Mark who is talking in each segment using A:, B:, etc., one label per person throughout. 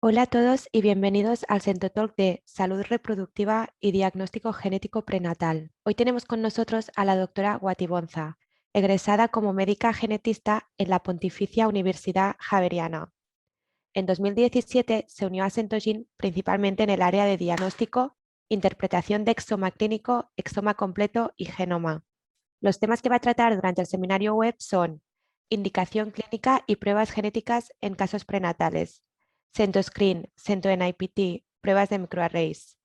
A: Hola a todos y bienvenidos al Centotalk de Salud Reproductiva y Diagnóstico Genético Prenatal. Hoy tenemos con nosotros a la doctora Guatibonza, egresada como médica genetista en la Pontificia Universidad Javeriana. En 2017 se unió a Centogene principalmente en el área de diagnóstico, interpretación de exoma clínico, exoma completo y genoma. Los temas que va a tratar durante el seminario web son indicación clínica y pruebas genéticas en casos prenatales, CentoScreen, CentoNIPT, pruebas de microarrays,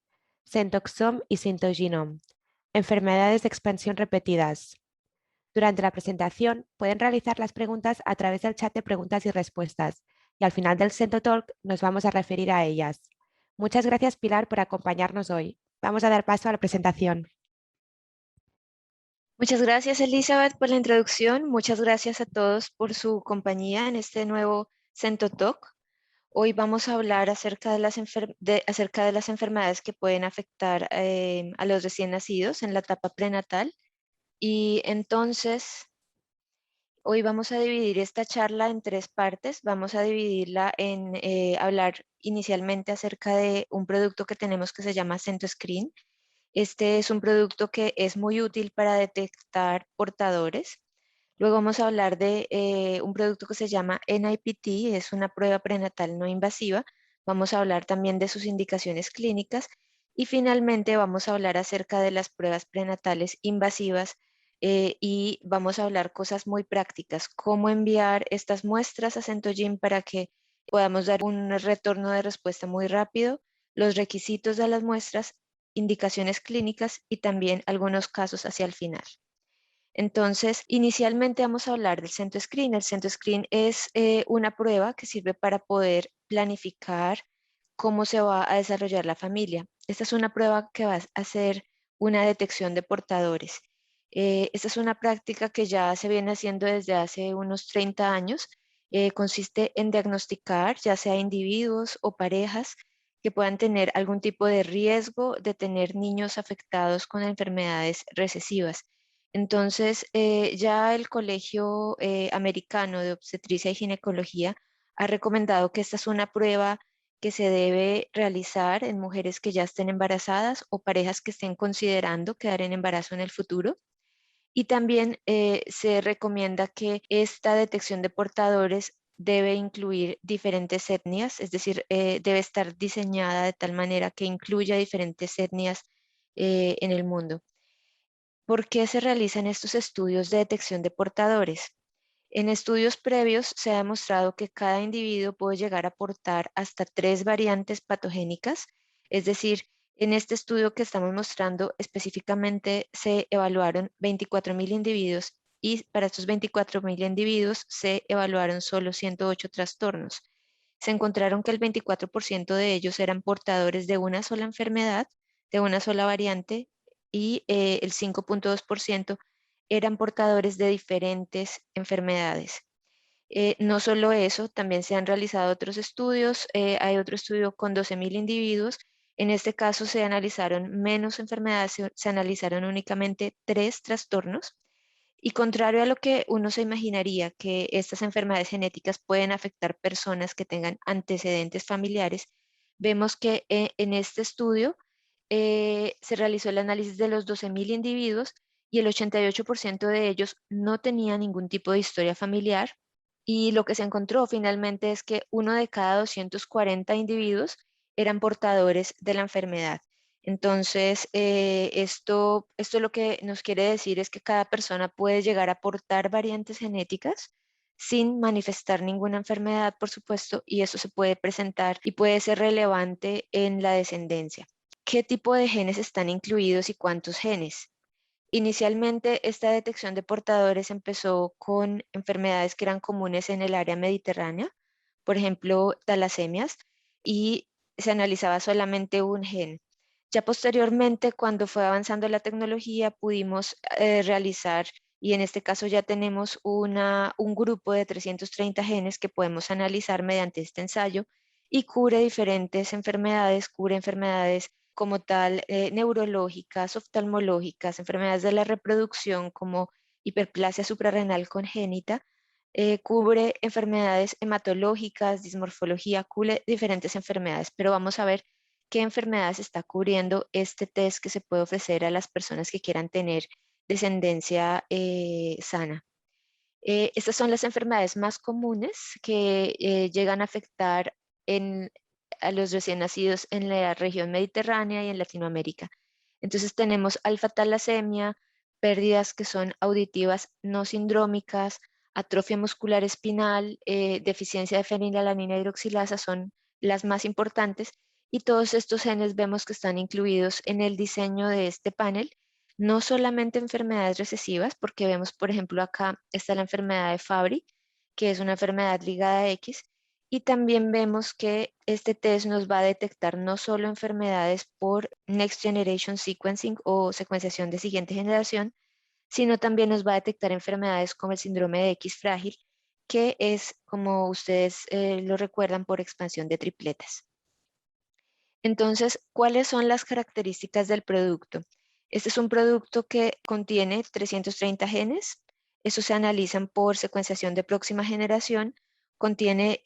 A: CentoXome y CentoGenome, enfermedades de expansión repetidas. Durante la presentación pueden realizar las preguntas a través del chat de preguntas y respuestas y al final del CentoTalk nos vamos a referir a ellas. Muchas gracias, Pilar, por acompañarnos hoy. Vamos a dar paso a la presentación.
B: Muchas gracias, Elizabeth, por la introducción. Muchas gracias a todos por su compañía en este nuevo CentoTalk. Hoy vamos a hablar acerca de acerca de las enfermedades que pueden afectar a los recién nacidos en la etapa prenatal. Y entonces, hoy vamos a dividir esta charla en tres partes. Vamos a dividirla en hablar inicialmente acerca de un producto que tenemos que se llama CentoScreen. Este es un producto que es muy útil para detectar portadores. Luego vamos a hablar de un producto que se llama NIPT, es una prueba prenatal no invasiva. Vamos a hablar también de sus indicaciones clínicas y finalmente vamos a hablar acerca de las pruebas prenatales invasivas y vamos a hablar cosas muy prácticas, cómo enviar estas muestras a Centogene para que podamos dar un retorno de respuesta muy rápido, los requisitos de las muestras, indicaciones clínicas y también algunos casos hacia el final. Entonces, inicialmente vamos a hablar del CentoScreen. El CentoScreen es una prueba que sirve para poder planificar cómo se va a desarrollar la familia. Esta es una prueba que va a hacer una detección de portadores. Esta es una práctica que ya se viene haciendo desde hace unos 30 años. Consiste en diagnosticar ya sea individuos o parejas que puedan tener algún tipo de riesgo de tener niños afectados con enfermedades recesivas. Entonces, ya el Colegio Americano de Obstetricia y Ginecología ha recomendado que esta es una prueba que se debe realizar en mujeres que ya estén embarazadas o parejas que estén considerando quedar en embarazo en el futuro. Y también se recomienda que esta detección de portadores debe incluir diferentes etnias, es decir, debe estar diseñada de tal manera que incluya diferentes etnias en el mundo. ¿Por qué se realizan estos estudios de detección de portadores? En estudios previos se ha demostrado que cada individuo puede llegar a portar hasta 3 variantes patogénicas, es decir, en este estudio que estamos mostrando específicamente se evaluaron 24.000 individuos y para estos 24.000 individuos se evaluaron solo 108 trastornos. Se encontraron que el 24% de ellos eran portadores de una sola enfermedad, de una sola variante, y el 5,2% eran portadores de diferentes enfermedades. No solo eso, también se han realizado otros estudios. Hay otro estudio con 12.000 individuos. En este caso se analizaron menos enfermedades, se analizaron únicamente 3 trastornos. Y contrario a lo que uno se imaginaría que estas enfermedades genéticas pueden afectar personas que tengan antecedentes familiares, vemos que en este estudio se realizó el análisis de los 12.000 individuos y el 88% de ellos no tenía ningún tipo de historia familiar. Y lo que se encontró finalmente es que uno de cada 240 individuos eran portadores de la enfermedad. Entonces, esto lo que nos quiere decir es que cada persona puede llegar a portar variantes genéticas sin manifestar ninguna enfermedad, por supuesto, y eso se puede presentar y puede ser relevante en la descendencia. ¿Qué tipo de genes están incluidos y cuántos genes? Inicialmente, esta detección de portadores empezó con enfermedades que eran comunes en el área mediterránea, por ejemplo, talasemias, y se analizaba solamente un gen. Ya posteriormente, cuando fue avanzando la tecnología, pudimos realizar, y en este caso ya tenemos un grupo de 330 genes que podemos analizar mediante este ensayo y cubre diferentes enfermedades, cubre enfermedades como tal, neurológicas, oftalmológicas, enfermedades de la reproducción como hiperplasia suprarrenal congénita, cubre enfermedades hematológicas, dismorfología, cubre diferentes enfermedades, pero vamos a ver qué enfermedades está cubriendo este test que se puede ofrecer a las personas que quieran tener descendencia sana. Estas son las enfermedades más comunes que llegan a afectar a los recién nacidos en la región mediterránea y en Latinoamérica. Entonces tenemos alfa-talasemia, pérdidas que son auditivas no sindrómicas, atrofia muscular espinal, deficiencia de fenilalanina hidroxilasa son las más importantes, y todos estos genes vemos que están incluidos en el diseño de este panel, no solamente enfermedades recesivas, porque vemos, por ejemplo, acá está la enfermedad de Fabry, que es una enfermedad ligada a X, y también vemos que este test nos va a detectar no solo enfermedades por Next Generation Sequencing o secuenciación de siguiente generación, sino también nos va a detectar enfermedades como el síndrome de X frágil, que es, como ustedes lo recuerdan, por expansión de tripletas. Entonces, ¿cuáles son las características del producto? Este es un producto que contiene 330 genes. Esos se analizan por secuenciación de próxima generación. Contiene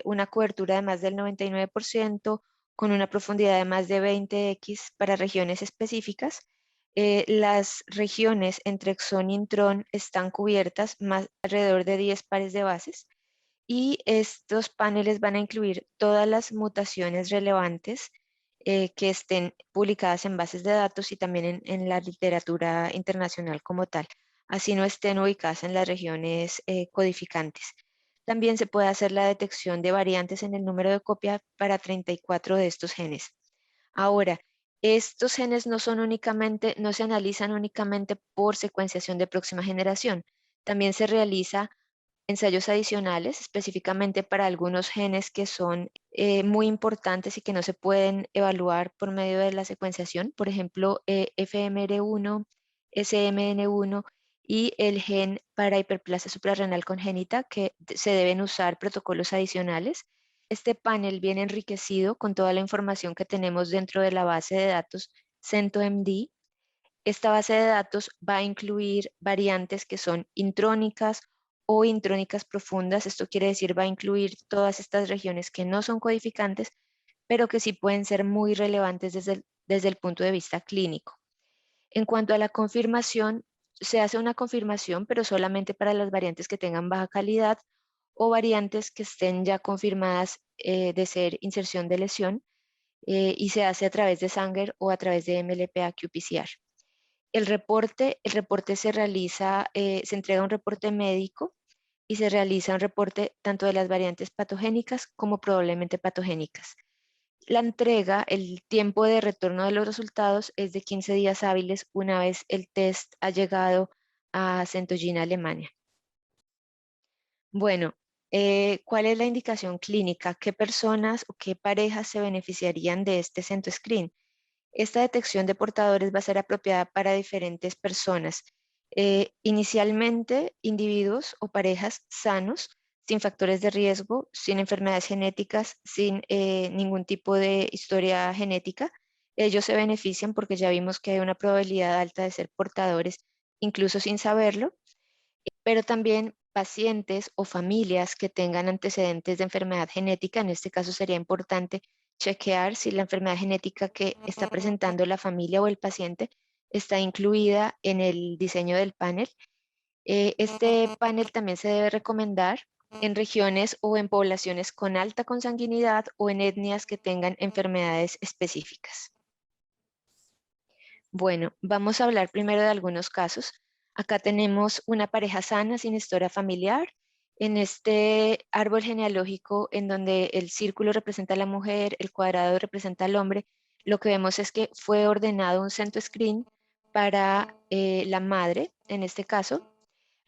B: una cobertura de más del 99%, con una profundidad de más de 20x para regiones específicas. Las regiones entre exón y intrón están cubiertas más alrededor de 10 pares de bases, y estos paneles van a incluir todas las mutaciones relevantes que estén publicadas en bases de datos y también en la literatura internacional como tal, así no estén ubicadas en las regiones codificantes. También se puede hacer la detección de variantes en el número de copia para 34 de estos genes. Ahora, estos genes no se analizan únicamente por secuenciación de próxima generación. También se realiza ensayos adicionales, específicamente para algunos genes que son muy importantes y que no se pueden evaluar por medio de la secuenciación, por ejemplo, FMR1, SMN1 y el gen para hiperplasia suprarrenal congénita, que se deben usar protocolos adicionales. Este panel viene enriquecido con toda la información que tenemos dentro de la base de datos CentoMD. Esta base de datos va a incluir variantes que son intrónicas o intrónicas profundas. Esto quiere decir, va a incluir todas estas regiones que no son codificantes, pero que sí pueden ser muy relevantes desde el punto de vista clínico. En cuanto a la confirmación, se hace una confirmación, pero solamente para las variantes que tengan baja calidad o variantes que estén ya confirmadas de ser inserción de lesión, y se hace a través de Sanger o a través de MLPA-qPCR. El reporte se realiza, se entrega un reporte médico y se realiza un reporte tanto de las variantes patogénicas como probablemente patogénicas. La entrega, el tiempo de retorno de los resultados es de 15 días hábiles una vez el test ha llegado a Centogena, Alemania. Bueno, ¿cuál es la indicación clínica? ¿Qué personas o qué parejas se beneficiarían de este CentoScreen? Esta detección de portadores va a ser apropiada para diferentes personas. Inicialmente, individuos o parejas sanos, sin factores de riesgo, sin enfermedades genéticas, sin ningún tipo de historia genética. Ellos se benefician porque ya vimos que hay una probabilidad alta de ser portadores, incluso sin saberlo, pero también pacientes o familias que tengan antecedentes de enfermedad genética. En este caso sería importante chequear si la enfermedad genética que está presentando la familia o el paciente está incluida en el diseño del panel. Este panel también se debe recomendar en regiones o en poblaciones con alta consanguinidad o en etnias que tengan enfermedades específicas. Bueno, vamos a hablar primero de algunos casos. Acá tenemos una pareja sana sin historia familiar. En este árbol genealógico, en donde el círculo representa a la mujer, el cuadrado representa al hombre, lo que vemos es que fue ordenado un CentoScreen para la madre, en este caso.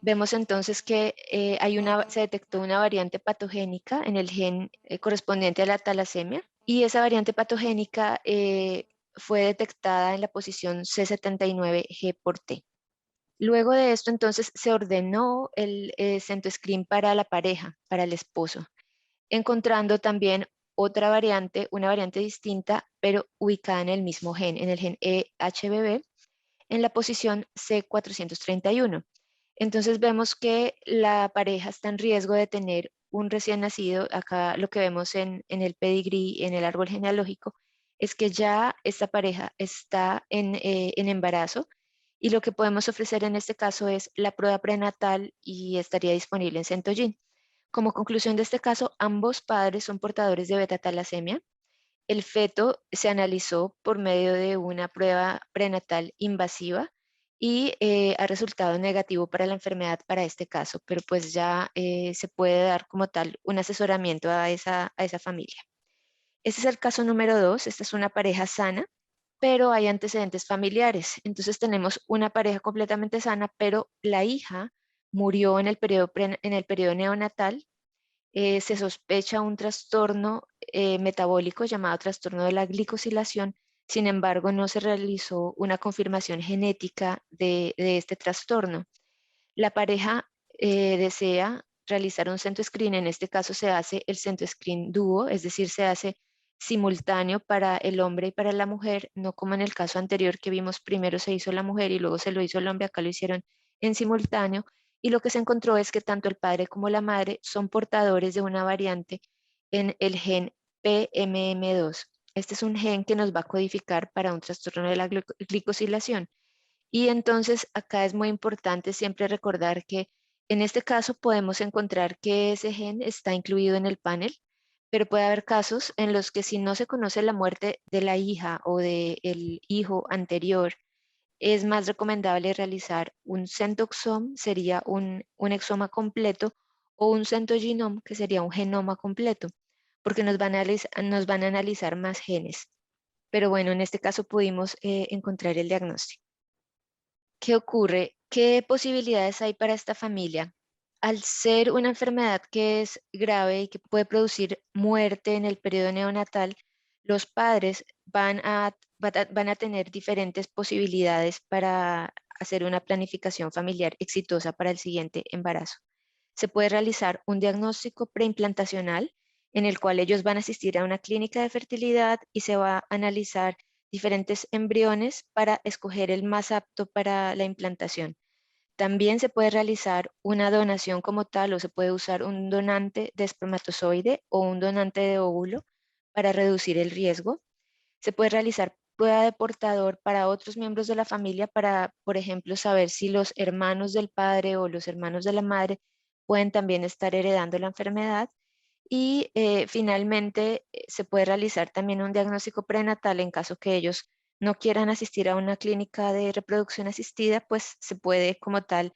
B: Vemos entonces que se detectó una variante patogénica en el gen correspondiente a la talasemia, y esa variante patogénica fue detectada en la posición C79G por T. Luego de esto, entonces, se ordenó el CentoScreen para la pareja, para el esposo, encontrando también otra variante, una variante distinta, pero ubicada en el mismo gen, en el gen EHBB, en la posición C431. Entonces vemos que la pareja está en riesgo de tener un recién nacido. Acá lo que vemos en el pedigrí, en el árbol genealógico, es que ya esta pareja está en embarazo y lo que podemos ofrecer en este caso es la prueba prenatal y estaría disponible en Centogene. Como conclusión de este caso, ambos padres son portadores de beta-talasemia. El feto se analizó por medio de una prueba prenatal invasiva y ha resultado negativo para la enfermedad para este caso, pero pues ya se puede dar como tal un asesoramiento a esa familia. Este es el caso número 2. Esta es una pareja sana, pero hay antecedentes familiares. Entonces tenemos una pareja completamente sana, pero la hija murió en el en el periodo neonatal. Se sospecha un trastorno metabólico llamado trastorno de la glicosilación. Sin embargo, no se realizó una confirmación genética de este trastorno. La pareja desea realizar un screen. En este caso se hace el screen dúo, es decir, se hace simultáneo para el hombre y para la mujer, no como en el caso anterior que vimos, primero se hizo la mujer y luego se lo hizo el hombre. Acá lo hicieron en simultáneo, y lo que se encontró es que tanto el padre como la madre son portadores de una variante en el gen PMM2. Este es un gen que nos va a codificar para un trastorno de la glicosilación. Y entonces acá es muy importante siempre recordar que en este caso podemos encontrar que ese gen está incluido en el panel, pero puede haber casos en los que si no se conoce la muerte de la hija o del hijo anterior, es más recomendable realizar un centoxom, sería un exoma completo, o un centogenome, que sería un genoma completo, porque nos van a analizar más genes. Pero bueno, en este caso pudimos encontrar el diagnóstico. ¿Qué ocurre? ¿Qué posibilidades hay para esta familia? Al ser una enfermedad que es grave y que puede producir muerte en el periodo neonatal, los padres van a tener diferentes posibilidades para hacer una planificación familiar exitosa para el siguiente embarazo. Se puede realizar un diagnóstico preimplantacional en el cual ellos van a asistir a una clínica de fertilidad y se va a analizar diferentes embriones para escoger el más apto para la implantación. También se puede realizar una donación como tal, o se puede usar un donante de espermatozoide o un donante de óvulo para reducir el riesgo. Se puede realizar prueba de portador para otros miembros de la familia para, por ejemplo, saber si los hermanos del padre o los hermanos de la madre pueden también estar heredando la enfermedad. Y finalmente se puede realizar también un diagnóstico prenatal en caso que ellos no quieran asistir a una clínica de reproducción asistida, pues se puede como tal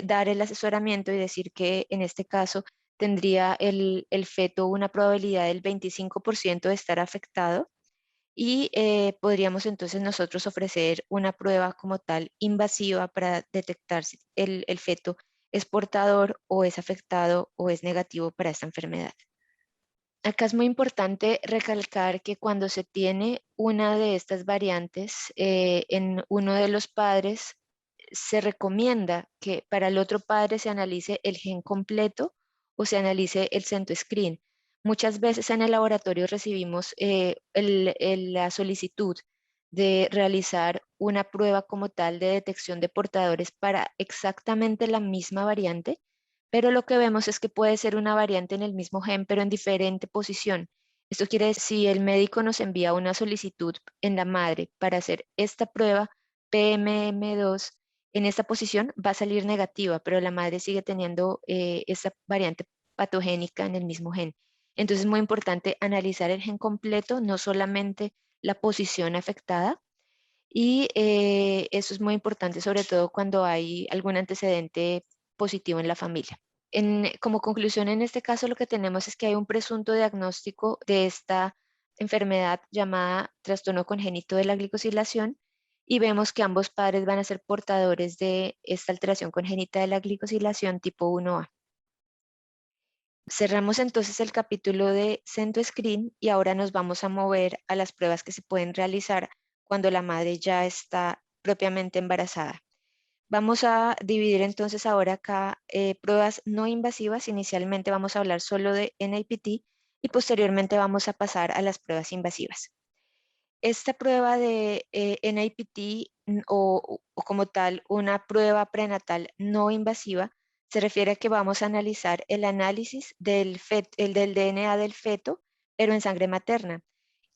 B: dar el asesoramiento y decir que en este caso tendría el feto una probabilidad del 25% de estar afectado, y podríamos entonces nosotros ofrecer una prueba como tal invasiva para detectar si el feto es portador o es afectado o es negativo para esta enfermedad. Acá es muy importante recalcar que cuando se tiene una de estas variantes en uno de los padres, se recomienda que para el otro padre se analice el gen completo o se analice el centoscreen. Muchas veces en el laboratorio recibimos la solicitud de realizar una prueba como tal de detección de portadores para exactamente la misma variante, pero lo que vemos es que puede ser una variante en el mismo gen, pero en diferente posición. Esto quiere decir, si el médico nos envía una solicitud en la madre para hacer esta prueba PMM2 en esta posición, va a salir negativa, pero la madre sigue teniendo esta variante patogénica en el mismo gen. Entonces es muy importante analizar el gen completo, no solamente la posición afectada. Y eso es muy importante, sobre todo cuando hay algún antecedente positivo en la familia. Como conclusión, en este caso lo que tenemos es que hay un presunto diagnóstico de esta enfermedad llamada trastorno congénito de la glicosilación, y vemos que ambos padres van a ser portadores de esta alteración congénita de la glicosilación tipo 1A. Cerramos entonces el capítulo de CentoScreen y ahora nos vamos a mover a las pruebas que se pueden realizar cuando la madre ya está propiamente embarazada. Vamos a dividir entonces ahora acá pruebas no invasivas. Inicialmente vamos a hablar solo de NIPT y posteriormente vamos a pasar a las pruebas invasivas. Esta prueba de NIPT o como tal una prueba prenatal no invasiva se refiere a que vamos a analizar el análisis del DNA del feto, pero en sangre materna.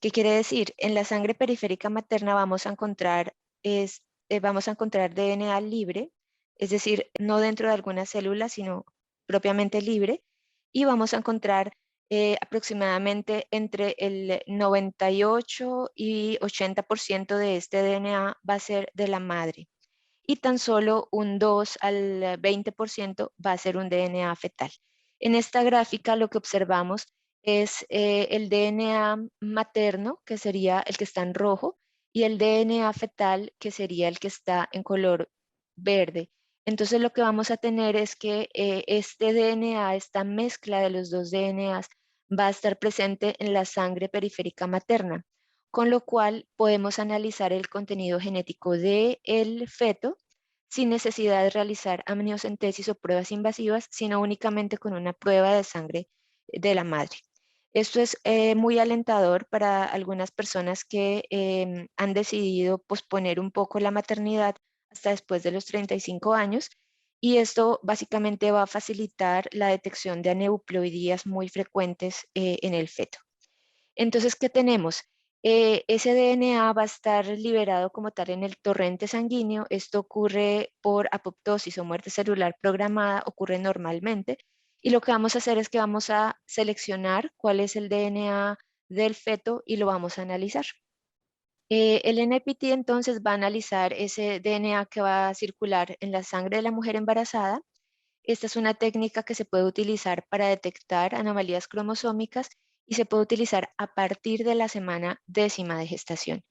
B: ¿Qué quiere decir? En la sangre periférica materna vamos a encontrar DNA libre, es decir, no dentro de alguna célula, sino propiamente libre, y vamos a encontrar aproximadamente entre el 98 y 80% de este DNA va a ser de la madre y tan solo un 2 al 20% va a ser un DNA fetal. En esta gráfica lo que observamos es el DNA materno, que sería el que está en rojo, y el DNA fetal, que sería el que está en color verde. Entonces lo que vamos a tener es que este DNA, esta mezcla de los dos DNAs, va a estar presente en la sangre periférica materna, con lo cual podemos analizar el contenido genético del feto sin necesidad de realizar amniocentesis o pruebas invasivas, sino únicamente con una prueba de sangre de la madre. Esto es muy alentador para algunas personas que han decidido posponer un poco la maternidad hasta después de los 35 años, y esto básicamente va a facilitar la detección de aneuploidías muy frecuentes en el feto. Entonces, ¿qué tenemos? Ese DNA va a estar liberado como tal en el torrente sanguíneo. Esto ocurre por apoptosis o muerte celular programada, ocurre normalmente. Y lo que vamos a hacer es que vamos a seleccionar cuál es el DNA del feto y lo vamos a analizar. El NIPT entonces va a analizar ese DNA que va a circular en la sangre de la mujer embarazada. Esta es una técnica que se puede utilizar para detectar anomalías cromosómicas y se puede utilizar a partir de la semana décima de gestación.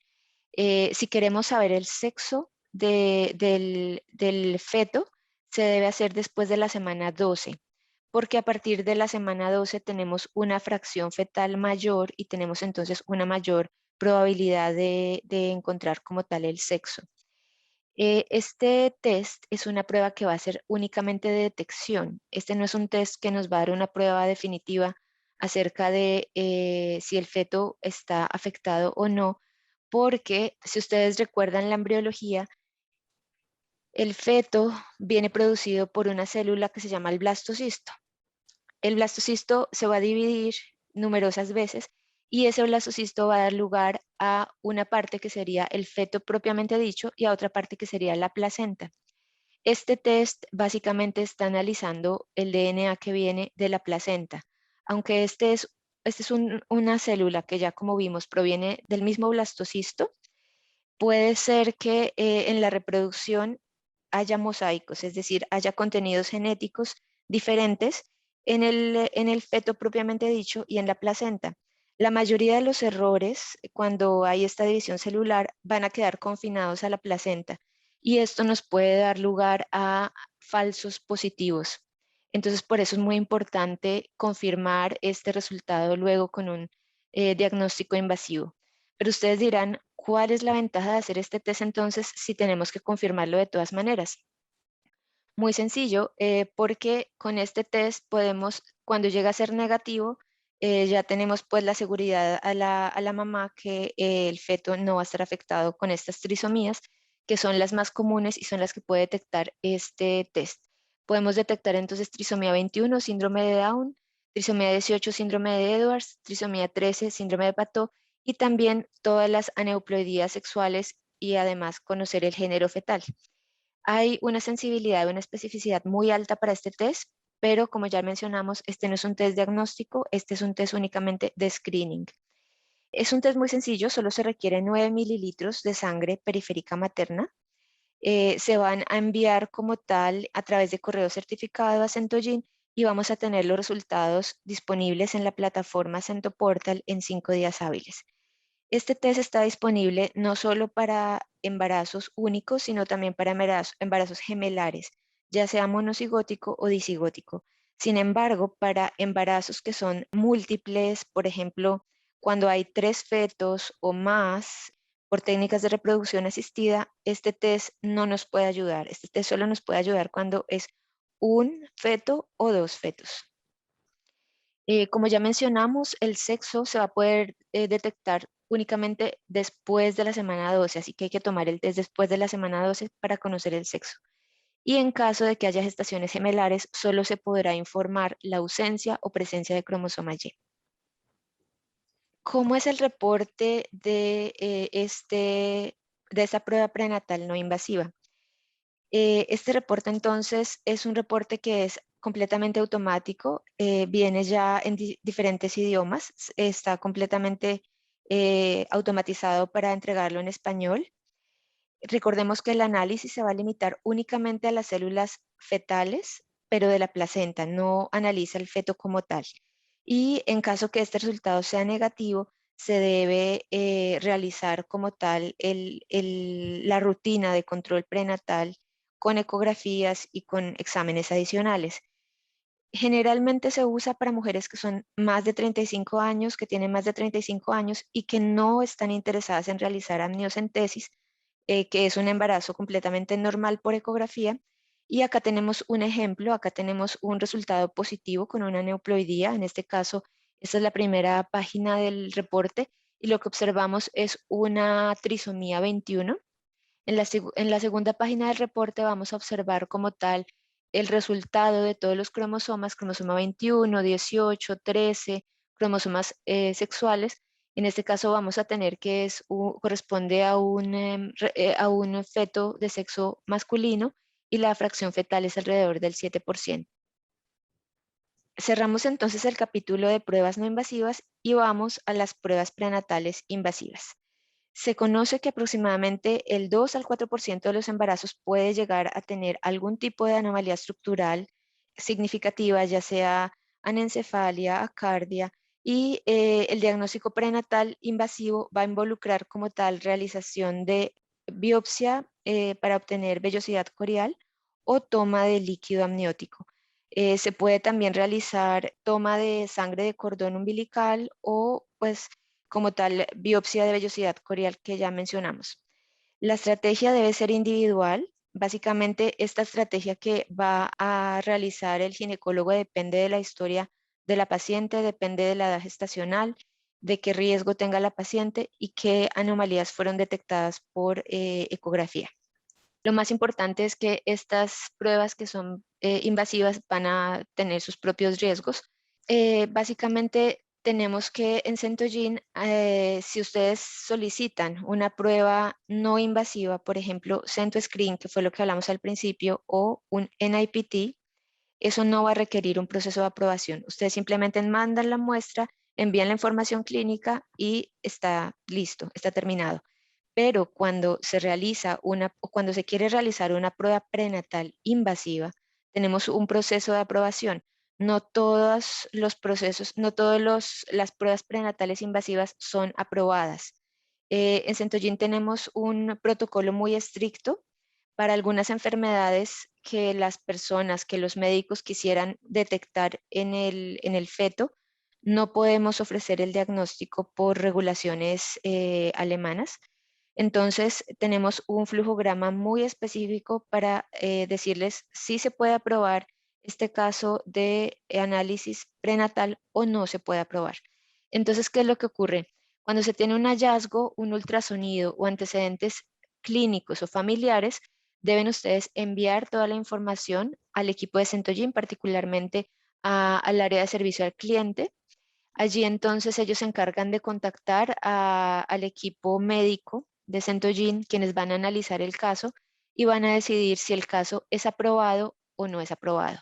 B: Si queremos saber el sexo del feto, se debe hacer después de la semana 12, porque a partir de la semana 12 tenemos una fracción fetal mayor y tenemos entonces una mayor probabilidad de encontrar como tal el sexo. Este test es una prueba que va a ser únicamente de detección. Este no es un test que nos va a dar una prueba definitiva acerca de si el feto está afectado o no, porque si ustedes recuerdan la embriología, el feto viene producido por una célula que se llama el blastocisto. El blastocisto se va a dividir numerosas veces y ese blastocisto va a dar lugar a una parte que sería el feto propiamente dicho y a otra parte que sería la placenta. Este test básicamente está analizando el DNA que viene de la placenta, aunque este es una célula que ya como vimos proviene del mismo blastocisto. Puede ser que en la reproducción haya mosaicos, es decir, haya contenidos genéticos diferentes en el feto propiamente dicho y en la placenta. La mayoría de los errores cuando hay esta división celular van a quedar confinados a la placenta y esto nos puede dar lugar a falsos positivos. Entonces, por eso es muy importante confirmar este resultado luego con un diagnóstico invasivo. Pero ustedes dirán, ¿cuál es la ventaja de hacer este test entonces si tenemos que confirmarlo de todas maneras? Muy sencillo, porque con este test podemos, cuando llega a ser negativo, ya tenemos pues la seguridad a la mamá que el feto no va a estar afectado con estas trisomías, que son las más comunes y son las que puede detectar este test. Podemos detectar entonces trisomía 21, síndrome de Down, trisomía 18, síndrome de Edwards, trisomía 13, síndrome de Patot, y también todas las aneuploidías sexuales y además conocer el género fetal. Hay una sensibilidad y una especificidad muy alta para este test, pero como ya mencionamos, este no es un test diagnóstico, este es un test únicamente de screening. Es un test muy sencillo, solo se requiere 9 mililitros de sangre periférica materna. Se van a enviar como tal a través de correo certificado a Centogene y vamos a tener los resultados disponibles en la plataforma Centoportal en 5 días hábiles. Este test está disponible no solo para embarazos únicos, sino también para embarazos gemelares, ya sea monocigótico o disigótico. Sin embargo, para embarazos que son múltiples, por ejemplo, cuando hay 3 fetos o más por técnicas de reproducción asistida, este test no nos puede ayudar. Este test solo nos puede ayudar cuando es un feto o 2 fetos. Como ya mencionamos, el sexo se va a poder detectar únicamente después de la semana 12, así que hay que tomar el test después de la semana 12 para conocer el sexo. Y en caso de que haya gestaciones gemelares, solo se podrá informar la ausencia o presencia de cromosoma Y. ¿Cómo es el reporte de esta prueba prenatal no invasiva? Este reporte entonces es un reporte que es completamente automático, viene ya en diferentes idiomas, está completamente automatizado para entregarlo en español. Recordemos que el análisis se va a limitar únicamente a las células fetales, pero de la placenta, no analiza el feto como tal. Y en caso que este resultado sea negativo, se debe realizar como tal la rutina de control prenatal con ecografías y con exámenes adicionales. Generalmente se usa para mujeres que son más de 35 años, que tienen más de 35 años y que no están interesadas en realizar amniocentesis, que es un embarazo completamente normal por ecografía. Y acá tenemos un ejemplo, acá tenemos un resultado positivo con una neuploidía. En este caso, esta es la primera página del reporte y lo que observamos es una trisomía 21. En la segunda página del reporte vamos a observar como tal el resultado de todos los cromosomas, cromosoma 21, 18, 13, cromosomas sexuales. En este caso vamos a tener que corresponde a un feto de sexo masculino y la fracción fetal es alrededor del 7%. Cerramos entonces el capítulo de pruebas no invasivas y vamos a las pruebas prenatales invasivas. Se conoce que aproximadamente el 2 al 4% de los embarazos puede llegar a tener algún tipo de anomalía estructural significativa, ya sea anencefalia, acardia, y el diagnóstico prenatal invasivo va a involucrar como tal realización de biopsia para obtener vellosidad corial o toma de líquido amniótico. Se puede también realizar toma de sangre de cordón umbilical o pues como tal biopsia de vellosidad corial que ya mencionamos. La estrategia debe ser individual. Básicamente, esta estrategia que va a realizar el ginecólogo depende de la historia de la paciente, depende de la edad gestacional, de qué riesgo tenga la paciente y qué anomalías fueron detectadas por ecografía. Lo más importante es que estas pruebas que son invasivas van a tener sus propios riesgos. Básicamente tenemos que en Centogene, si ustedes solicitan una prueba no invasiva, por ejemplo, CentoScreen, que fue lo que hablamos al principio, o un NIPT, eso no va a requerir un proceso de aprobación. Ustedes simplemente mandan la muestra, envían la información clínica y está listo, está terminado. Pero cuando se realiza o cuando se quiere realizar una prueba prenatal invasiva, tenemos un proceso de aprobación. No todos los procesos, no todas las pruebas prenatales invasivas son aprobadas. En Centogene tenemos un protocolo muy estricto para algunas enfermedades que las personas, que los médicos quisieran detectar en el feto. No podemos ofrecer el diagnóstico por regulaciones alemanas. Entonces, tenemos un flujograma muy específico para decirles si se puede aprobar este caso de análisis prenatal o no se puede aprobar. Entonces, ¿qué es lo que ocurre? Cuando se tiene un hallazgo, un ultrasonido o antecedentes clínicos o familiares, deben ustedes enviar toda la información al equipo de Centogene, particularmente al área de servicio al cliente. Allí entonces ellos se encargan de contactar al equipo médico de Centogene, quienes van a analizar el caso y van a decidir si el caso es aprobado o no es aprobado.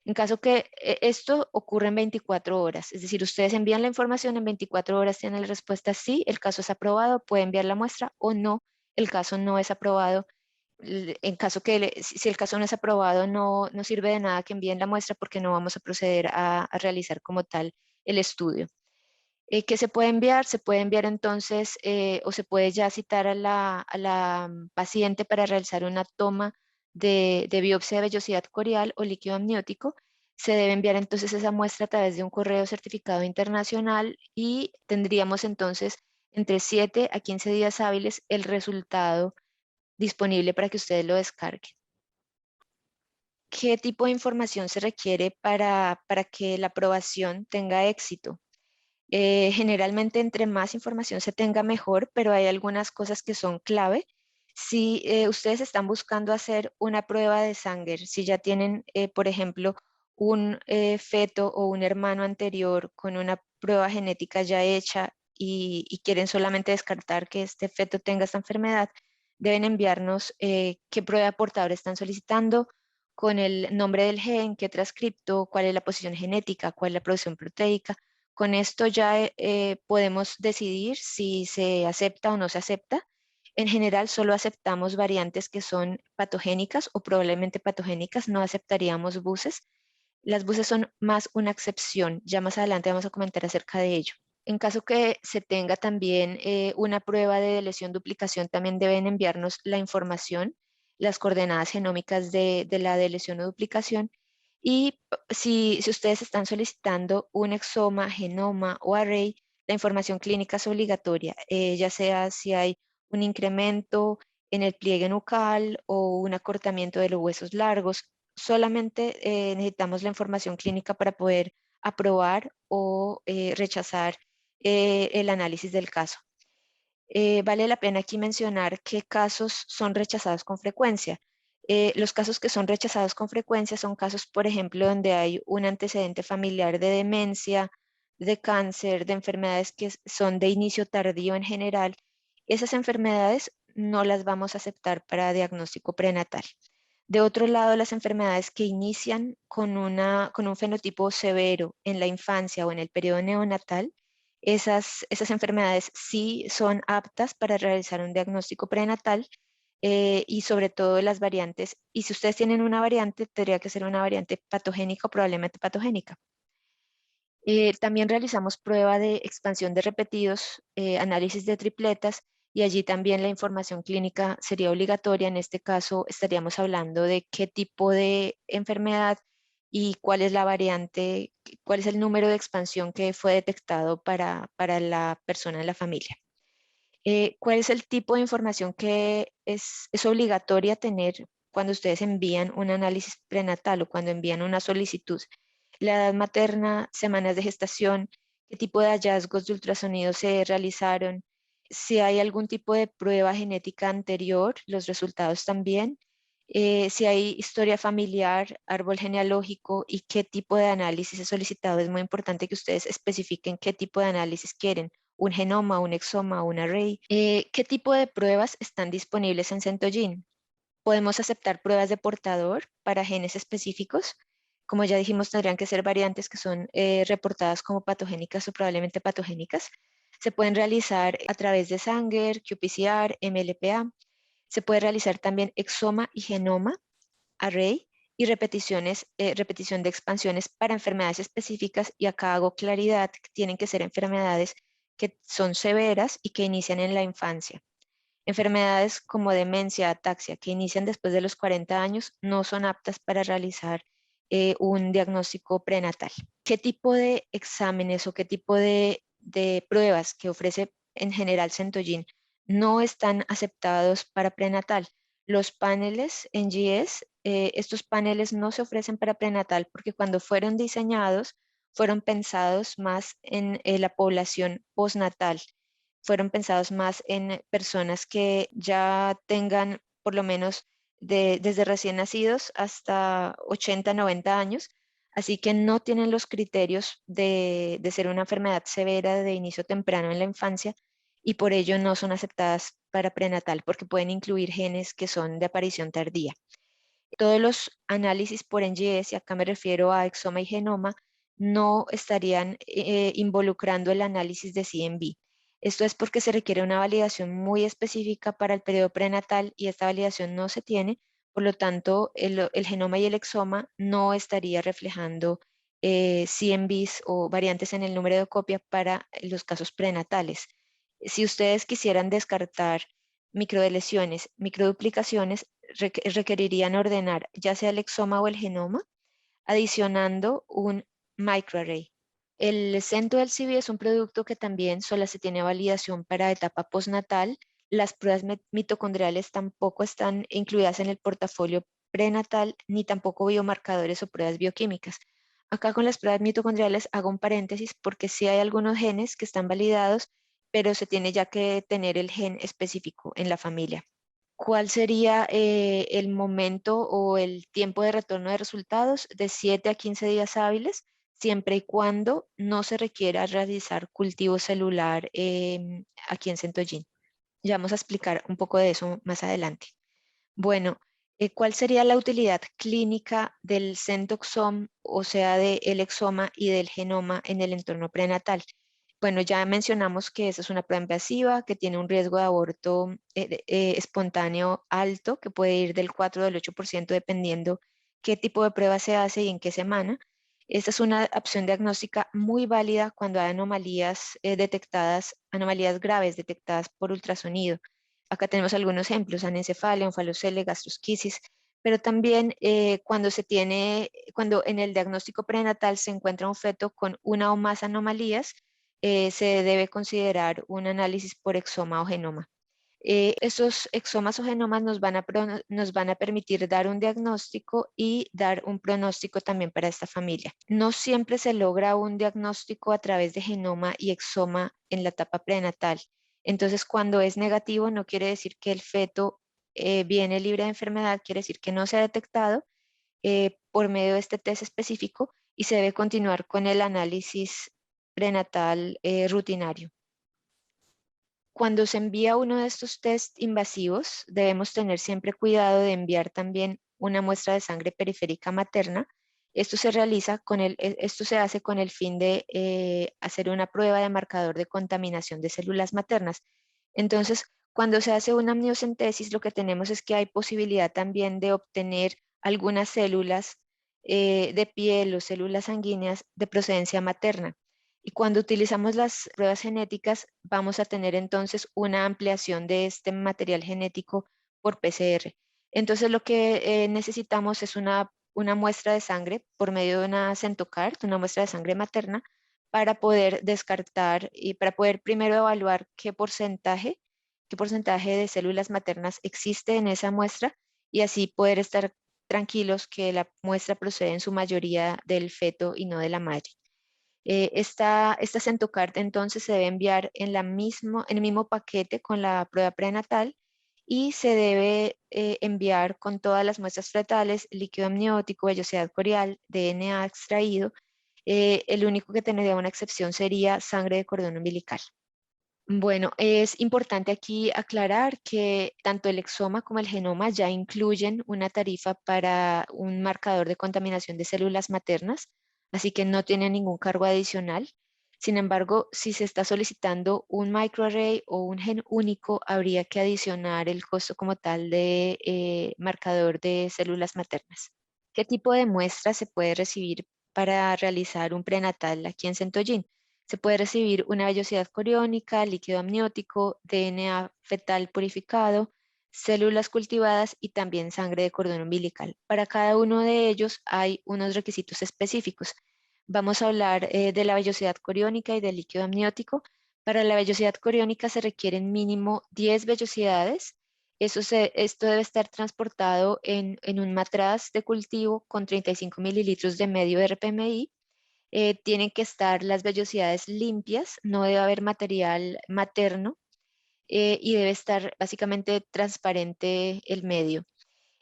B: En caso que esto ocurre en 24 horas, es decir, ustedes envían la información en 24 horas, tienen la respuesta sí, el caso es aprobado, puede enviar la muestra o no, el caso no es aprobado. En caso que, si el caso no es aprobado, no sirve de nada que envíen la muestra porque no vamos a proceder a realizar como tal el estudio. ¿Qué se puede enviar? Se puede enviar entonces o se puede ya citar a la paciente para realizar una toma de biopsia de vellosidad corial o líquido amniótico. Se debe enviar entonces esa muestra a través de un correo certificado internacional y tendríamos entonces entre 7 a 15 días hábiles el resultado disponible para que ustedes lo descarguen. ¿Qué tipo de información se requiere para que la aprobación tenga éxito? Generalmente entre más información se tenga mejor, pero hay algunas cosas que son clave. Si ustedes están buscando hacer una prueba de sangre, si ya tienen, por ejemplo, un feto o un hermano anterior con una prueba genética ya hecha y quieren solamente descartar que este feto tenga esta enfermedad, deben enviarnos qué prueba de portador están solicitando, con el nombre del gen, qué transcripto, cuál es la posición genética, cuál es la producción proteica. Con esto ya podemos decidir si se acepta o no se acepta. En general, solo aceptamos variantes que son patogénicas o probablemente patogénicas, no aceptaríamos buses. Las buses son más una excepción, ya más adelante vamos a comentar acerca de ello. En caso que se tenga también una prueba de lesión duplicación, también deben enviarnos la información, las coordenadas genómicas de la lesión o duplicación. Y si ustedes están solicitando un exoma, genoma o array, la información clínica es obligatoria, ya sea si hay un incremento en el pliegue nucal o un acortamiento de los huesos largos. Solamente necesitamos la información clínica para poder aprobar o rechazar el análisis del caso. Vale la pena aquí mencionar qué casos son rechazados con frecuencia. Los casos que son rechazados con frecuencia son casos, por ejemplo, donde hay un antecedente familiar de demencia, de cáncer, de enfermedades que son de inicio tardío en general. Esas enfermedades no las vamos a aceptar para diagnóstico prenatal. De otro lado, las enfermedades que inician con un fenotipo severo en la infancia o en el periodo neonatal, esas enfermedades sí son aptas para realizar un diagnóstico prenatal y sobre todo las variantes. Y si ustedes tienen una variante, tendría que ser una variante patogénica o probablemente patogénica. También realizamos prueba de expansión de repetidos, análisis de tripletas y allí también la información clínica sería obligatoria. En este caso estaríamos hablando de qué tipo de enfermedad y cuál es la variante, cuál es el número de expansión que fue detectado para la persona en la familia. ¿Cuál es el tipo de información que es obligatoria tener cuando ustedes envían un análisis prenatal o cuando envían una solicitud? La edad materna, semanas de gestación, qué tipo de hallazgos de ultrasonido se realizaron, si hay algún tipo de prueba genética anterior, los resultados también, si hay historia familiar, árbol genealógico y qué tipo de análisis es solicitado. Es muy importante que ustedes especifiquen qué tipo de análisis quieren, un genoma, un exoma, un array. ¿Qué tipo de pruebas están disponibles en Centogene? Podemos aceptar pruebas de portador para genes específicos. Como ya dijimos, tendrían que ser variantes que son reportadas como patogénicas o probablemente patogénicas. Se pueden realizar a través de Sanger, qPCR, MLPA. Se puede realizar también exoma y genoma, array y repetición de expansiones para enfermedades específicas. Y acá hago claridad, que tienen que ser enfermedades que son severas y que inician en la infancia. Enfermedades como demencia, ataxia, que inician después de los 40 años, no son aptas para realizar un diagnóstico prenatal. ¿Qué tipo de exámenes o qué tipo de pruebas que ofrece en general Centogene no están aceptados para prenatal? Los paneles en GS, estos paneles no se ofrecen para prenatal porque cuando fueron diseñados, fueron pensados más en la población postnatal, fueron pensados más en personas que ya tengan por lo menos desde recién nacidos hasta 80, 90 años, así que no tienen los criterios de ser una enfermedad severa de inicio temprano en la infancia y por ello no son aceptadas para prenatal porque pueden incluir genes que son de aparición tardía. Todos los análisis por NGS, y acá me refiero a exoma y genoma, no estarían involucrando el análisis de CMV. Esto es porque se requiere una validación muy específica para el periodo prenatal y esta validación no se tiene, por lo tanto, el genoma y el exoma no estaría reflejando CMVs o variantes en el número de copia para los casos prenatales. Si ustedes quisieran descartar microdeleciones, microduplicaciones, requerirían ordenar ya sea el exoma o el genoma, adicionando un microarray. El centro del CB es un producto que también solo se tiene validación para etapa postnatal. Las pruebas mitocondriales tampoco están incluidas en el portafolio prenatal, ni tampoco biomarcadores o pruebas bioquímicas. Acá con las pruebas mitocondriales hago un paréntesis porque sí hay algunos genes que están validados, pero se tiene ya que tener el gen específico en la familia. ¿Cuál sería el momento o el tiempo de retorno de resultados? De 7 a 15 días hábiles, siempre y cuando no se requiera realizar cultivo celular aquí en Centogene. Ya vamos a explicar un poco de eso más adelante. Bueno, ¿cuál sería la utilidad clínica del centoxom, o sea, del exoma y del genoma en el entorno prenatal? Bueno, ya mencionamos que esa es una prueba invasiva, que tiene un riesgo de aborto espontáneo alto, que puede ir del 4 al 8% dependiendo qué tipo de prueba se hace y en qué semana. Esta es una opción diagnóstica muy válida cuando hay anomalías detectadas, anomalías graves detectadas por ultrasonido. Acá tenemos algunos ejemplos: anencefalia, onfalocele, gastrosquisis, pero también cuando en el diagnóstico prenatal se encuentra un feto con una o más anomalías, se debe considerar un análisis por exoma o genoma. Esos exomas o genomas nos van a permitir dar un diagnóstico y dar un pronóstico también para esta familia. No siempre se logra un diagnóstico a través de genoma y exoma en la etapa prenatal. Entonces, cuando es negativo, no quiere decir que el feto viene libre de enfermedad, quiere decir que no se ha detectado por medio de este test específico y se debe continuar con el análisis prenatal rutinario. Cuando se envía uno de estos test invasivos, debemos tener siempre cuidado de enviar también una muestra de sangre periférica materna. Esto se hace con el fin de hacer una prueba de marcador de contaminación de células maternas. Entonces, cuando se hace una amniocentesis, lo que tenemos es que hay posibilidad también de obtener algunas células de piel o células sanguíneas de procedencia materna. Y cuando utilizamos las pruebas genéticas, vamos a tener entonces una ampliación de este material genético por PCR. Entonces, lo que necesitamos es una muestra de sangre por medio de una Centocard, una muestra de sangre materna, para poder descartar y para poder primero evaluar qué porcentaje de células maternas existe en esa muestra y así poder estar tranquilos que la muestra procede en su mayoría del feto y no de la madre. Esta Centocard entonces se debe enviar en el mismo paquete con la prueba prenatal y se debe enviar con todas las muestras fetales, líquido amniótico, vellosidad corial, DNA extraído. El único que tendría una excepción sería sangre de cordón umbilical. Bueno, es importante aquí aclarar que tanto el exoma como el genoma ya incluyen una tarifa para un marcador de contaminación de células maternas, así que no tiene ningún cargo adicional. Sin embargo, si se está solicitando un microarray o un gen único, habría que adicionar el costo como tal de marcador de células maternas. ¿Qué tipo de muestra se puede recibir para realizar un prenatal aquí en Centogene? Se puede recibir una vellosidad coriónica, líquido amniótico, DNA fetal purificado, células cultivadas y también sangre de cordón umbilical. Para cada uno de ellos hay unos requisitos específicos. Vamos a hablar de la vellosidad coriónica y del líquido amniótico. Para la vellosidad coriónica se requieren mínimo 10 vellosidades. Esto debe estar transportado en un matraz de cultivo con 35 mililitros de medio RPMI. Tienen que estar las vellosidades limpias, no debe haber material materno y debe estar básicamente transparente el medio.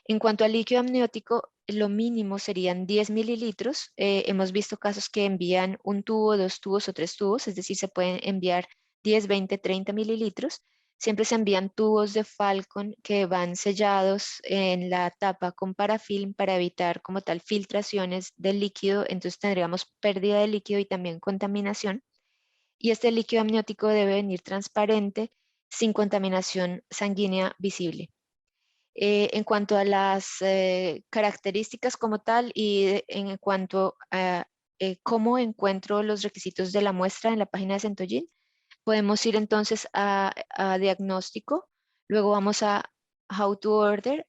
B: En cuanto al líquido amniótico, lo mínimo serían 10 mililitros. Hemos visto casos que envían un tubo, dos tubos o tres tubos, es decir, se pueden enviar 10, 20, 30 mililitros. Siempre se envían tubos de Falcon que van sellados en la tapa con parafilm para evitar como tal filtraciones del líquido, entonces tendríamos pérdida de líquido y también contaminación. Y este líquido amniótico debe venir transparente, sin contaminación sanguínea visible. En cuanto a las características como tal y en cuanto a cómo encuentro los requisitos de la muestra en la página de Centogene, podemos ir entonces a diagnóstico, luego vamos a how to order,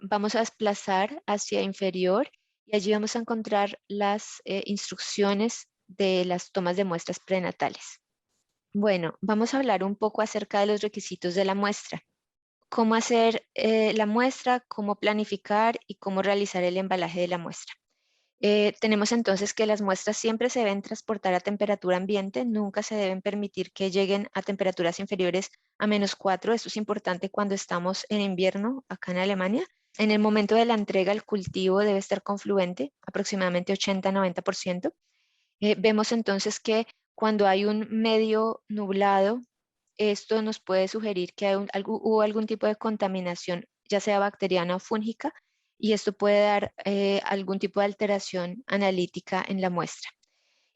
B: vamos a desplazar hacia inferior y allí vamos a encontrar las instrucciones de las tomas de muestras prenatales. Bueno, vamos a hablar un poco acerca de los requisitos de la muestra: cómo hacer la muestra, cómo planificar y cómo realizar el embalaje de la muestra. Tenemos entonces que las muestras siempre se deben transportar a temperatura ambiente, nunca se deben permitir que lleguen a temperaturas inferiores a -4. Esto es importante cuando estamos en invierno acá en Alemania. En el momento de la entrega, el cultivo debe estar confluente, aproximadamente 80-90%. Vemos entonces que cuando hay un medio nublado, esto nos puede sugerir que hubo algún tipo de contaminación, ya sea bacteriana o fúngica, y esto puede dar algún tipo de alteración analítica en la muestra.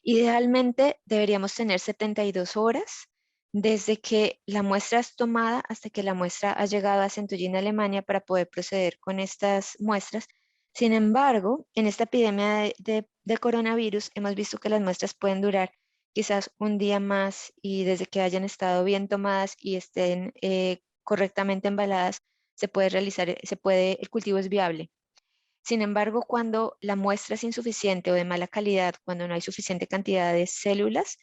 B: Idealmente deberíamos tener 72 horas desde que la muestra es tomada hasta que la muestra ha llegado a Centullín, Alemania, para poder proceder con estas muestras. Sin embargo, en esta epidemia de coronavirus hemos visto que las muestras pueden durar quizás un día más, y desde que hayan estado bien tomadas y estén correctamente embaladas, el cultivo es viable. Sin embargo, cuando la muestra es insuficiente o de mala calidad, cuando no hay suficiente cantidad de células,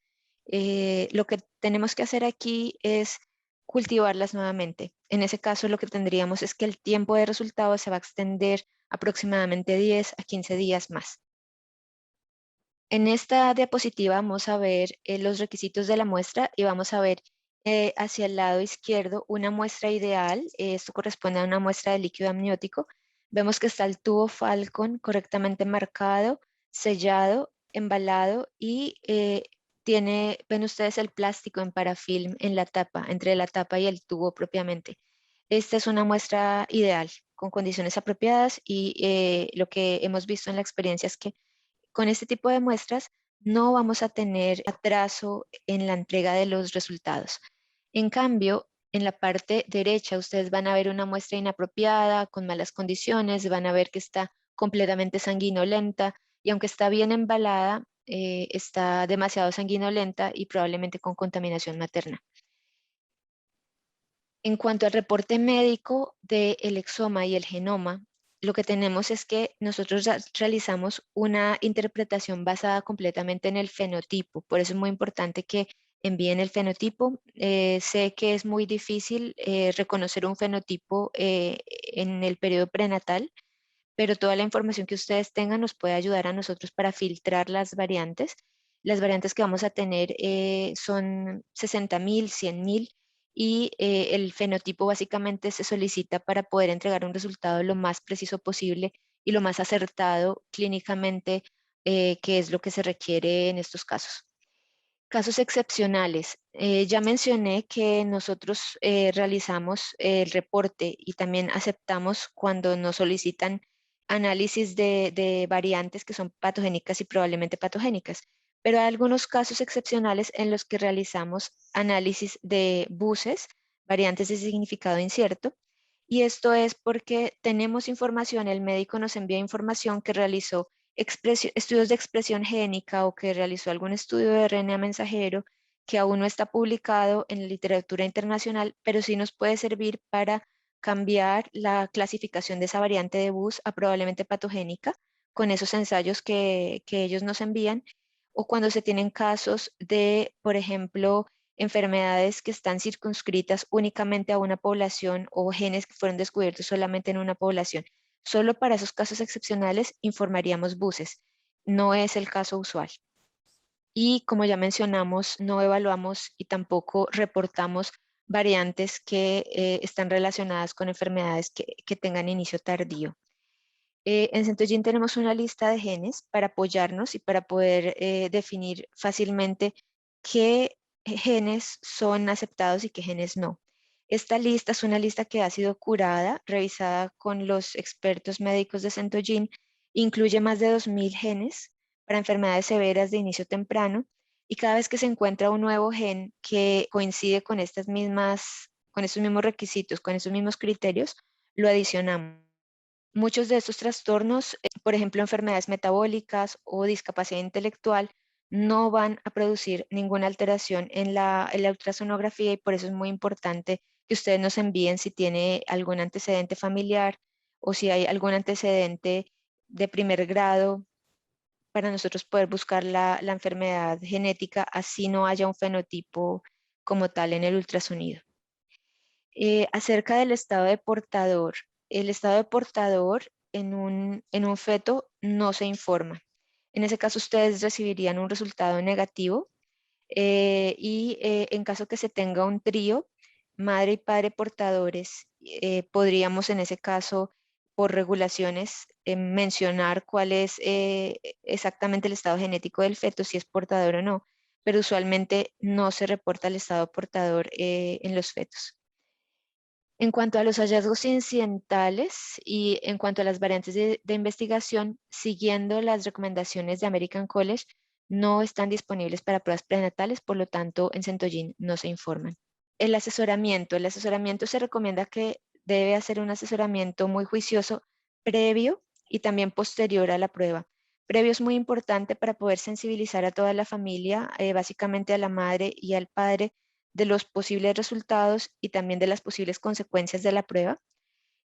B: lo que tenemos que hacer aquí es cultivarlas nuevamente. En ese caso, lo que tendríamos es que el tiempo de resultado se va a extender aproximadamente 10 a 15 días más. En esta diapositiva vamos a ver los requisitos de la muestra y vamos a ver hacia el lado izquierdo una muestra ideal. Esto corresponde a una muestra de líquido amniótico. Vemos que está el tubo Falcon correctamente marcado, sellado, embalado y ven ustedes el plástico en parafilm en la tapa, entre la tapa y el tubo propiamente. Esta es una muestra ideal, con condiciones apropiadas, y lo que hemos visto en la experiencia es que con este tipo de muestras no vamos a tener atraso en la entrega de los resultados. En cambio, en la parte derecha ustedes van a ver una muestra inapropiada, con malas condiciones, van a ver que está completamente sanguinolenta, y aunque está bien embalada, está demasiado sanguinolenta y probablemente con contaminación materna. En cuanto al reporte médico del exoma y el genoma, lo que tenemos es que nosotros realizamos una interpretación basada completamente en el fenotipo. Por eso es muy importante que envíen el fenotipo. Sé que es muy difícil reconocer un fenotipo en el periodo prenatal, pero toda la información que ustedes tengan nos puede ayudar a nosotros para filtrar las variantes. Las variantes que vamos a tener son 60.000, 100.000, y el fenotipo básicamente se solicita para poder entregar un resultado lo más preciso posible y lo más acertado clínicamente, que es lo que se requiere en estos casos. Casos excepcionales. Ya mencioné que nosotros realizamos el reporte y también aceptamos cuando nos solicitan análisis de variantes que son patogénicas y probablemente patogénicas, pero hay algunos casos excepcionales en los que realizamos análisis de buses, variantes de significado incierto, y esto es porque tenemos información, el médico nos envía información que realizó estudios de expresión génica o que realizó algún estudio de RNA mensajero que aún no está publicado en la literatura internacional, pero sí nos puede servir para cambiar la clasificación de esa variante de Bus a probablemente patogénica con esos ensayos que ellos nos envían, o cuando se tienen casos de, por ejemplo, enfermedades que están circunscritas únicamente a una población o genes que fueron descubiertos solamente en una población. Solo para esos casos excepcionales informaríamos buses. No es el caso usual. Y como ya mencionamos, no evaluamos y tampoco reportamos variantes que están relacionadas con enfermedades que tengan inicio tardío. En Centogene tenemos una lista de genes para apoyarnos y para poder definir fácilmente qué genes son aceptados y qué genes no. Esta lista es una lista que ha sido curada, revisada con los expertos médicos de Centogene, incluye más de 2.000 genes para enfermedades severas de inicio temprano, y cada vez que se encuentra un nuevo gen que coincide con con estos mismos requisitos, con estos mismos criterios, lo adicionamos. Muchos de estos trastornos, por ejemplo, enfermedades metabólicas o discapacidad intelectual, no van a producir ninguna alteración en la ultrasonografía, y por eso es muy importante que ustedes nos envíen si tiene algún antecedente familiar o si hay algún antecedente de primer grado, para nosotros poder buscar la enfermedad genética, así no haya un fenotipo como tal en el ultrasonido. Acerca del estado de portador. El estado de portador en un feto no se informa. En ese caso, ustedes recibirían un resultado negativo en caso que se tenga un trío, madre y padre portadores, podríamos en ese caso, por regulaciones, mencionar cuál es exactamente el estado genético del feto, si es portador o no, pero usualmente no se reporta el estado portador en los fetos. En cuanto a los hallazgos incidentales y en cuanto a las variantes de investigación, siguiendo las recomendaciones de American College, no están disponibles para pruebas prenatales, por lo tanto, en Centogene no se informan. El asesoramiento se recomienda que debe hacer un asesoramiento muy juicioso previo y también posterior a la prueba. Previo es muy importante para poder sensibilizar a toda la familia, básicamente a la madre y al padre, de los posibles resultados y también de las posibles consecuencias de la prueba.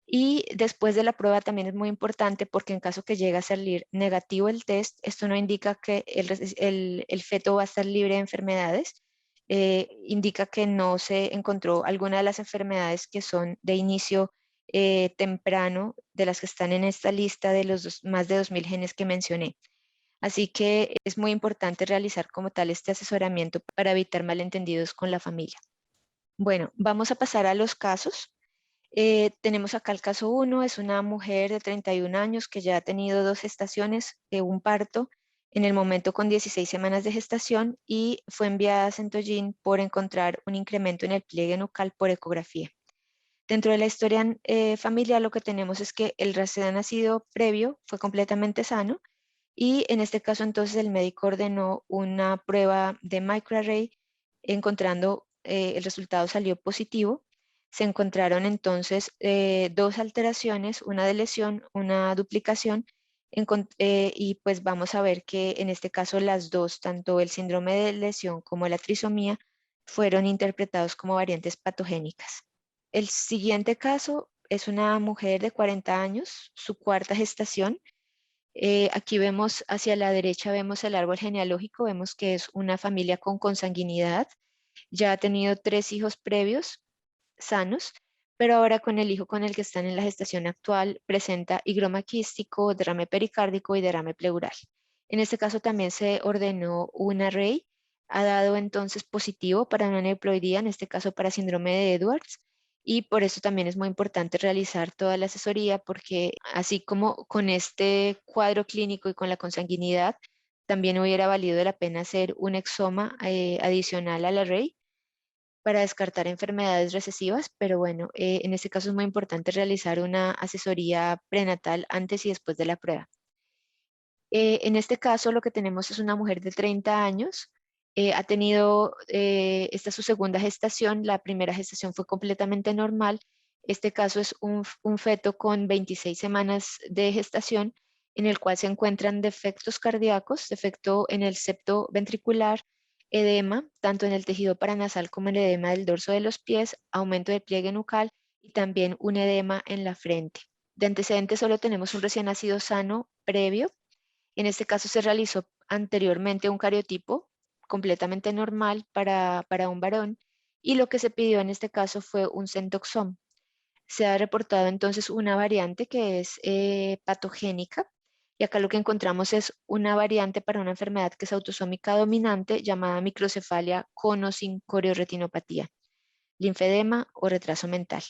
B: Y después de la prueba también es muy importante porque en caso que llegue a salir negativo el test, esto no indica que el feto va a estar libre de enfermedades, indica que no se encontró alguna de las enfermedades que son de inicio temprano, de las que están en esta lista de los más de 2.000 genes que mencioné. Así que es muy importante realizar como tal este asesoramiento para evitar malentendidos con la familia. Bueno, vamos a pasar a los casos. Tenemos acá el caso uno, es una mujer de 31 años que ya ha tenido 2 gestaciones, un parto en el momento con 16 semanas de gestación y fue enviada a Centogene por encontrar un incremento en el pliegue nucal por ecografía. Dentro de la historia familiar lo que tenemos es que el recién nacido previo fue completamente sano y en este caso entonces el médico ordenó una prueba de microarray encontrando el resultado salió positivo. Se encontraron entonces 2 alteraciones, una de lesión, una duplicación, y pues vamos a ver que en este caso las dos, tanto el síndrome de lesión como la trisomía, fueron interpretados como variantes patogénicas. El siguiente caso es una mujer de 40 años, su cuarta gestación. Aquí vemos hacia la derecha, vemos el árbol genealógico, vemos que es una familia con consanguinidad, ya ha tenido 3 hijos previos sanos, pero ahora con el hijo con el que están en la gestación actual presenta higroma quístico, derrame pericárdico y derrame pleural. En este caso también se ordenó un array, ha dado entonces positivo para una aneuploidía, en este caso para síndrome de Edwards, y por eso también es muy importante realizar toda la asesoría porque así como con este cuadro clínico y con la consanguinidad, también hubiera valido la pena hacer un exoma adicional al array para descartar enfermedades recesivas, pero bueno, en este caso es muy importante realizar una asesoría prenatal antes y después de la prueba. En este caso lo que tenemos es una mujer de 30 años, ha tenido, esta es su segunda gestación, la primera gestación fue completamente normal, este caso es un feto con 26 semanas de gestación en el cual se encuentran defectos cardíacos, defecto en el septo ventricular, edema, tanto en el tejido paranasal como en el edema del dorso de los pies, aumento del pliegue nucal y también un edema en la frente. De antecedentes solo tenemos un recién nacido sano previo. En este caso se realizó anteriormente un cariotipo completamente normal para un varón y lo que se pidió en este caso fue un centoxom. Se ha reportado entonces una variante que es patogénica y acá lo que encontramos es una variante para una enfermedad que es autosómica dominante llamada microcefalia con o sin corioretinopatía, linfedema o retraso mental.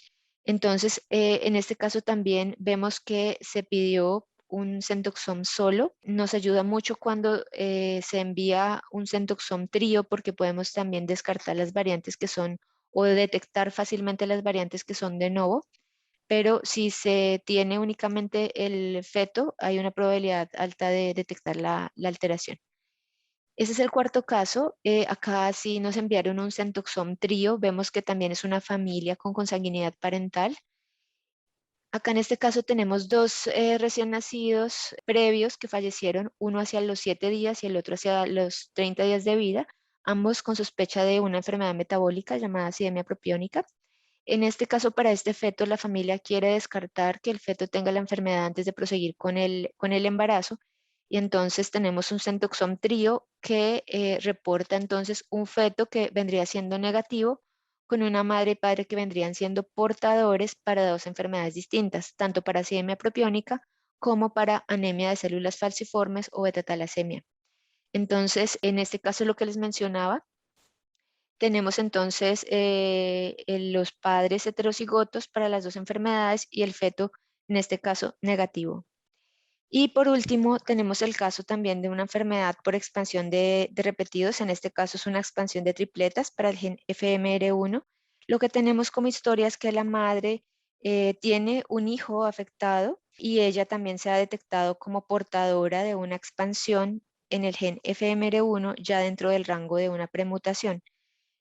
B: Entonces, en este caso también vemos que se pidió un centoxom solo. Nos ayuda mucho cuando se envía un centoxom trío porque podemos también descartar las variantes que son o detectar fácilmente las variantes que son de novo, pero si se tiene únicamente el feto, hay una probabilidad alta de detectar la alteración. Ese es el cuarto caso. Acá sí nos enviaron un centoxom trío. Vemos que también es una familia con consanguinidad parental. Acá en este caso tenemos dos recién nacidos previos que fallecieron, uno hacia los 7 días y el otro hacia los 30 días de vida, ambos con sospecha de una enfermedad metabólica llamada acidemia propiónica. En este caso, para este feto, la familia quiere descartar que el feto tenga la enfermedad antes de proseguir con el embarazo. Y entonces tenemos un centoxom trío que reporta entonces un feto que vendría siendo negativo con una madre y padre que vendrían siendo portadores para 2 enfermedades distintas, tanto para acidemia propiónica como para anemia de células falciformes o beta-talasemia. Entonces, en este caso lo que les mencionaba, tenemos entonces los padres heterocigotos para las dos enfermedades y el feto, en este caso, negativo. Y por último, tenemos el caso también de una enfermedad por expansión de repetidos. En este caso es una expansión de tripletas para el gen FMR1. Lo que tenemos como historia es que la madre tiene un hijo afectado y ella también se ha detectado como portadora de una expansión en el gen FMR1 ya dentro del rango de una premutación.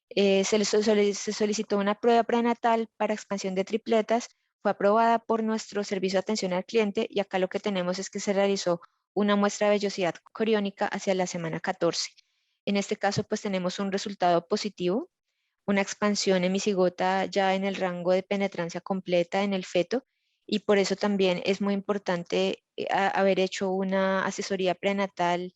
B: Se solicitó una prueba prenatal para expansión de tripletas, fue aprobada por nuestro servicio de atención al cliente y acá lo que tenemos es que se realizó una muestra de vellosidad coriónica hacia la semana 14. En este caso, pues tenemos un resultado positivo, una expansión hemicigota ya en el rango de penetrancia completa en el feto y por eso también es muy importante haber hecho una asesoría prenatal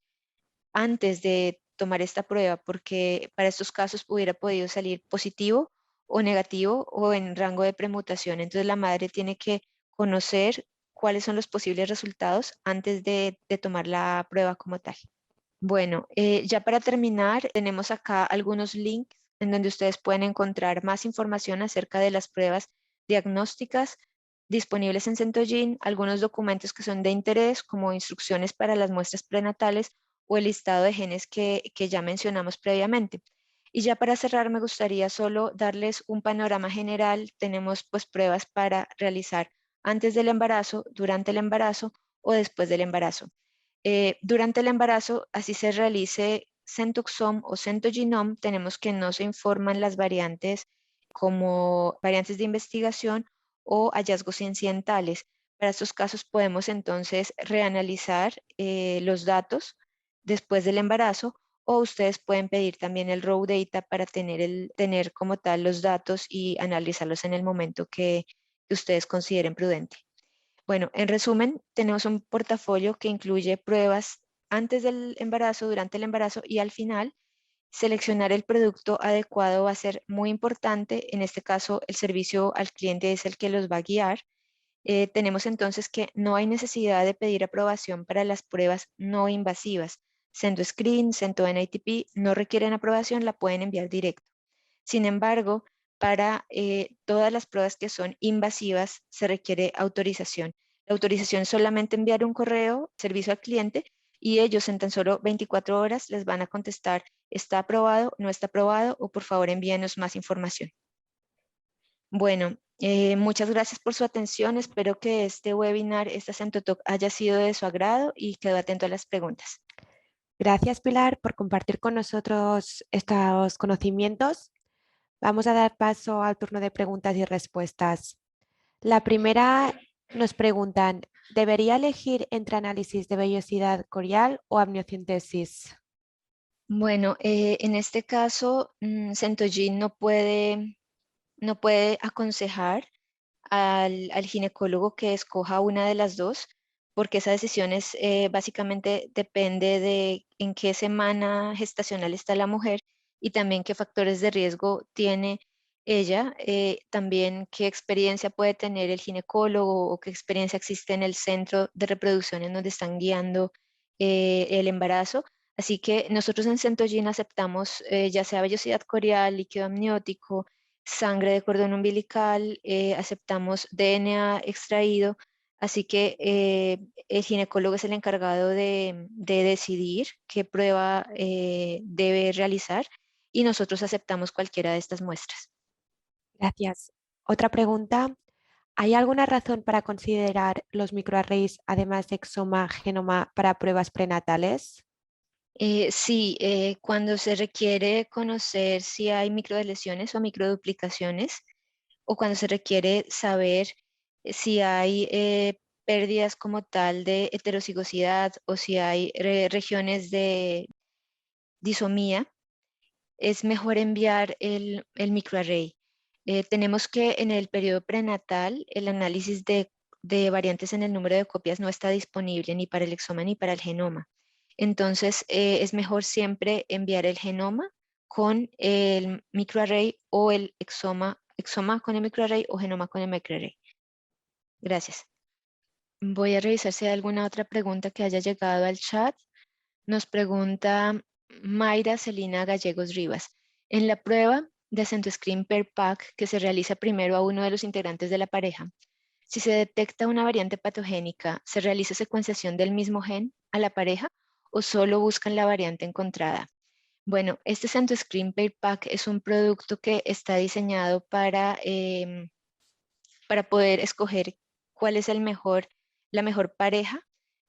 B: antes de tomar esta prueba, porque para estos casos hubiera podido salir positivo o negativo o en rango de premutación. Entonces la madre tiene que conocer cuáles son los posibles resultados antes de tomar la prueba como tal. Bueno, ya para terminar, tenemos acá algunos links en donde ustedes pueden encontrar más información acerca de las pruebas diagnósticas disponibles en Centogene, algunos documentos que son de interés, como instrucciones para las muestras prenatales o el listado de genes que ya mencionamos previamente. Y ya para cerrar, me gustaría solo darles un panorama general. Tenemos pues pruebas para realizar antes del embarazo, durante el embarazo o después del embarazo. Durante el embarazo, así se realice Centoxom o Centogenome, tenemos que no se informan las variantes como variantes de investigación o hallazgos incidentales. Para estos casos podemos entonces reanalizar los datos después del embarazo o ustedes pueden pedir también el raw data para tener como tal los datos y analizarlos en el momento que ustedes consideren prudente. Bueno, en resumen, tenemos un portafolio que incluye pruebas antes del embarazo, durante el embarazo y al final. Seleccionar el producto adecuado va a ser muy importante. En este caso, el servicio al cliente es el que los va a guiar. Tenemos entonces que no hay necesidad de pedir aprobación para las pruebas no invasivas. SendoScreen, SendoNATP no requieren aprobación, la pueden enviar directo. Sin embargo, para todas las pruebas que son invasivas se requiere autorización. La autorización es solamente enviar un correo, servicio al cliente, y ellos en tan solo 24 horas les van a contestar, está aprobado, no está aprobado, o por favor envíenos más información. Bueno, muchas gracias por su atención. Espero que este webinar, esta Centotalk, haya sido de su agrado y quedo atento a las preguntas.
A: Gracias, Pilar, por compartir con nosotros estos conocimientos. Vamos a dar paso al turno de preguntas y respuestas. La primera nos preguntan, ¿debería elegir entre análisis de vellosidad corial o amniocentesis?
B: Bueno, en este caso, Centogene no puede aconsejar al ginecólogo que escoja una de las dos, porque esa decisión es básicamente depende de en qué semana gestacional está la mujer y también qué factores de riesgo tiene ella, también qué experiencia puede tener el ginecólogo o qué experiencia existe en el centro de reproducción en donde están guiando el embarazo. Así que nosotros en Centogene aceptamos ya sea vellosidad corial, líquido amniótico, sangre de cordón umbilical, aceptamos DNA extraído, así que el ginecólogo es el encargado de decidir qué prueba debe realizar y nosotros aceptamos cualquiera de estas muestras.
A: Gracias. Otra pregunta. ¿Hay alguna razón para considerar los microarrays, además de exoma, genoma, para pruebas prenatales?
B: Sí, cuando se requiere conocer si hay microlesiones o microduplicaciones, o cuando se requiere saber si hay pérdidas como tal de heterocigosidad o si hay regiones de disomía, es mejor enviar el microarray. Tenemos que en el periodo prenatal el análisis de variantes en el número de copias no está disponible ni para el exoma ni para el genoma. Entonces, es mejor siempre enviar el genoma con el microarray o el exoma con el microarray o genoma con el microarray. Gracias. Voy a revisar si hay alguna otra pregunta que haya llegado al chat. Nos pregunta Mayra Celina Gallegos Rivas. En la prueba de acento screen per pack que se realiza primero a uno de los integrantes de la pareja, si se detecta una variante patogénica, ¿se realiza secuenciación del mismo gen a la pareja o solo buscan la variante encontrada? Bueno, este acento screen per pack es un producto que está diseñado para poder escoger cuál es la mejor pareja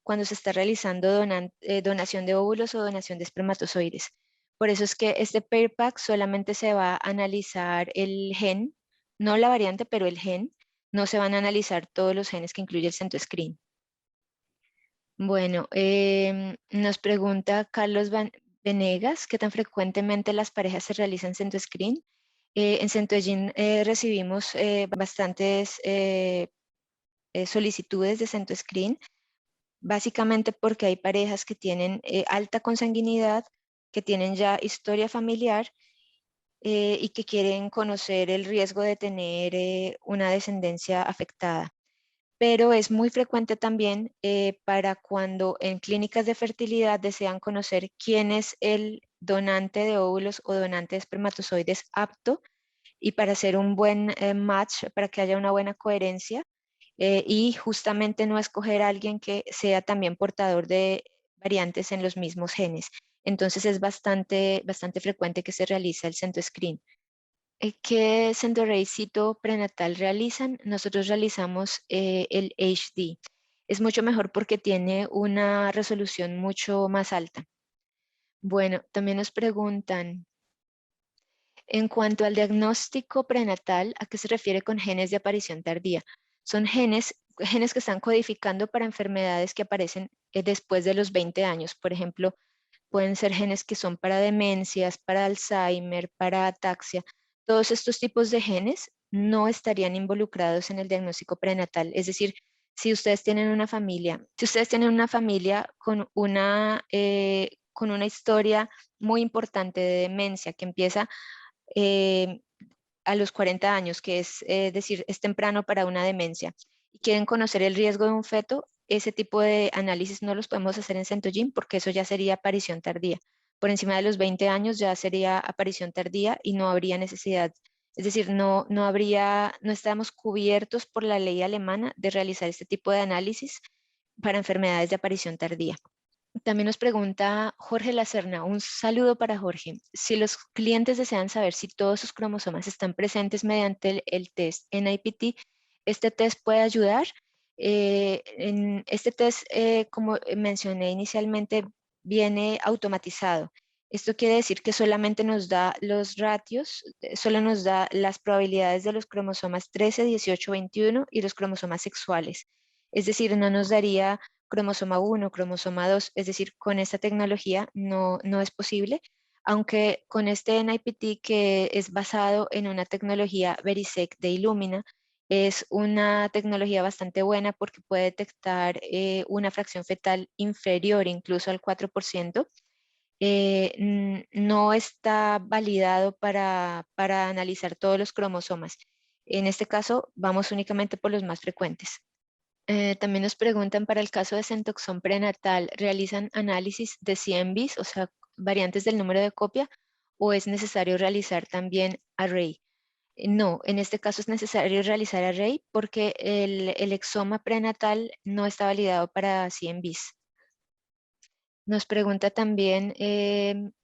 B: cuando se está realizando donación de óvulos o donación de espermatozoides. Por eso es que este pair pack solamente se va a analizar el gen, no la variante, pero el gen. No se van a analizar todos los genes que incluye el CentoScreen. Bueno, nos pregunta Carlos Venegas, ¿qué tan frecuentemente las parejas se realizan CentoScreen? En CentoGen recibimos bastantes solicitudes de CentoScreen, básicamente porque hay parejas que tienen alta consanguinidad, que tienen ya historia familiar y que quieren conocer el riesgo de tener una descendencia afectada. Pero es muy frecuente también para cuando en clínicas de fertilidad desean conocer quién es el donante de óvulos o donante de espermatozoides apto y para hacer un buen match, para que haya una buena coherencia y justamente no escoger a alguien que sea también portador de variantes en los mismos genes. Entonces es bastante frecuente que se realice el CentoScreen. ¿Qué centroarray cito prenatal realizan? Nosotros realizamos el HD. Es mucho mejor porque tiene una resolución mucho más alta. Bueno, también nos preguntan, en cuanto al diagnóstico prenatal, ¿a qué se refiere con genes de aparición tardía? Son genes que están codificando para enfermedades que aparecen después de los 20 años. Por ejemplo, pueden ser genes que son para demencias, para Alzheimer, para ataxia. Todos estos tipos de genes no estarían involucrados en el diagnóstico prenatal. Es decir, si ustedes tienen una familia con una historia muy importante de demencia que empieza eh, a los 40 años, que es decir, es temprano para una demencia, y quieren conocer el riesgo de un feto, ese tipo de análisis no los podemos hacer en Centogene porque eso ya sería aparición tardía. Por encima de los 20 años ya sería aparición tardía y no habría necesidad, es decir, no estamos cubiertos por la ley alemana de realizar este tipo de análisis para enfermedades de aparición tardía. También nos pregunta Jorge Lacerna, un saludo para Jorge. Si los clientes desean saber si todos sus cromosomas están presentes mediante el test NIPT, este test puede ayudar. En este test, como mencioné inicialmente, viene automatizado. Esto quiere decir que solamente nos da los ratios, solo nos da las probabilidades de los cromosomas 13, 18, 21 y los cromosomas sexuales. Es decir, no nos daría cromosoma 1, cromosoma 2, es decir, con esta tecnología no es posible, aunque con este NIPT que es basado en una tecnología Verisec de Illumina, es una tecnología bastante buena porque puede detectar una fracción fetal inferior incluso al 4%. No está validado para analizar todos los cromosomas. En este caso, vamos únicamente por los más frecuentes. También nos preguntan para el caso de centoxón prenatal, ¿realizan análisis de 100 bis, o sea, variantes del número de copia, o es necesario realizar también array? No, en este caso es necesario realizar array porque el exoma prenatal no está validado para 100 bis. Nos pregunta también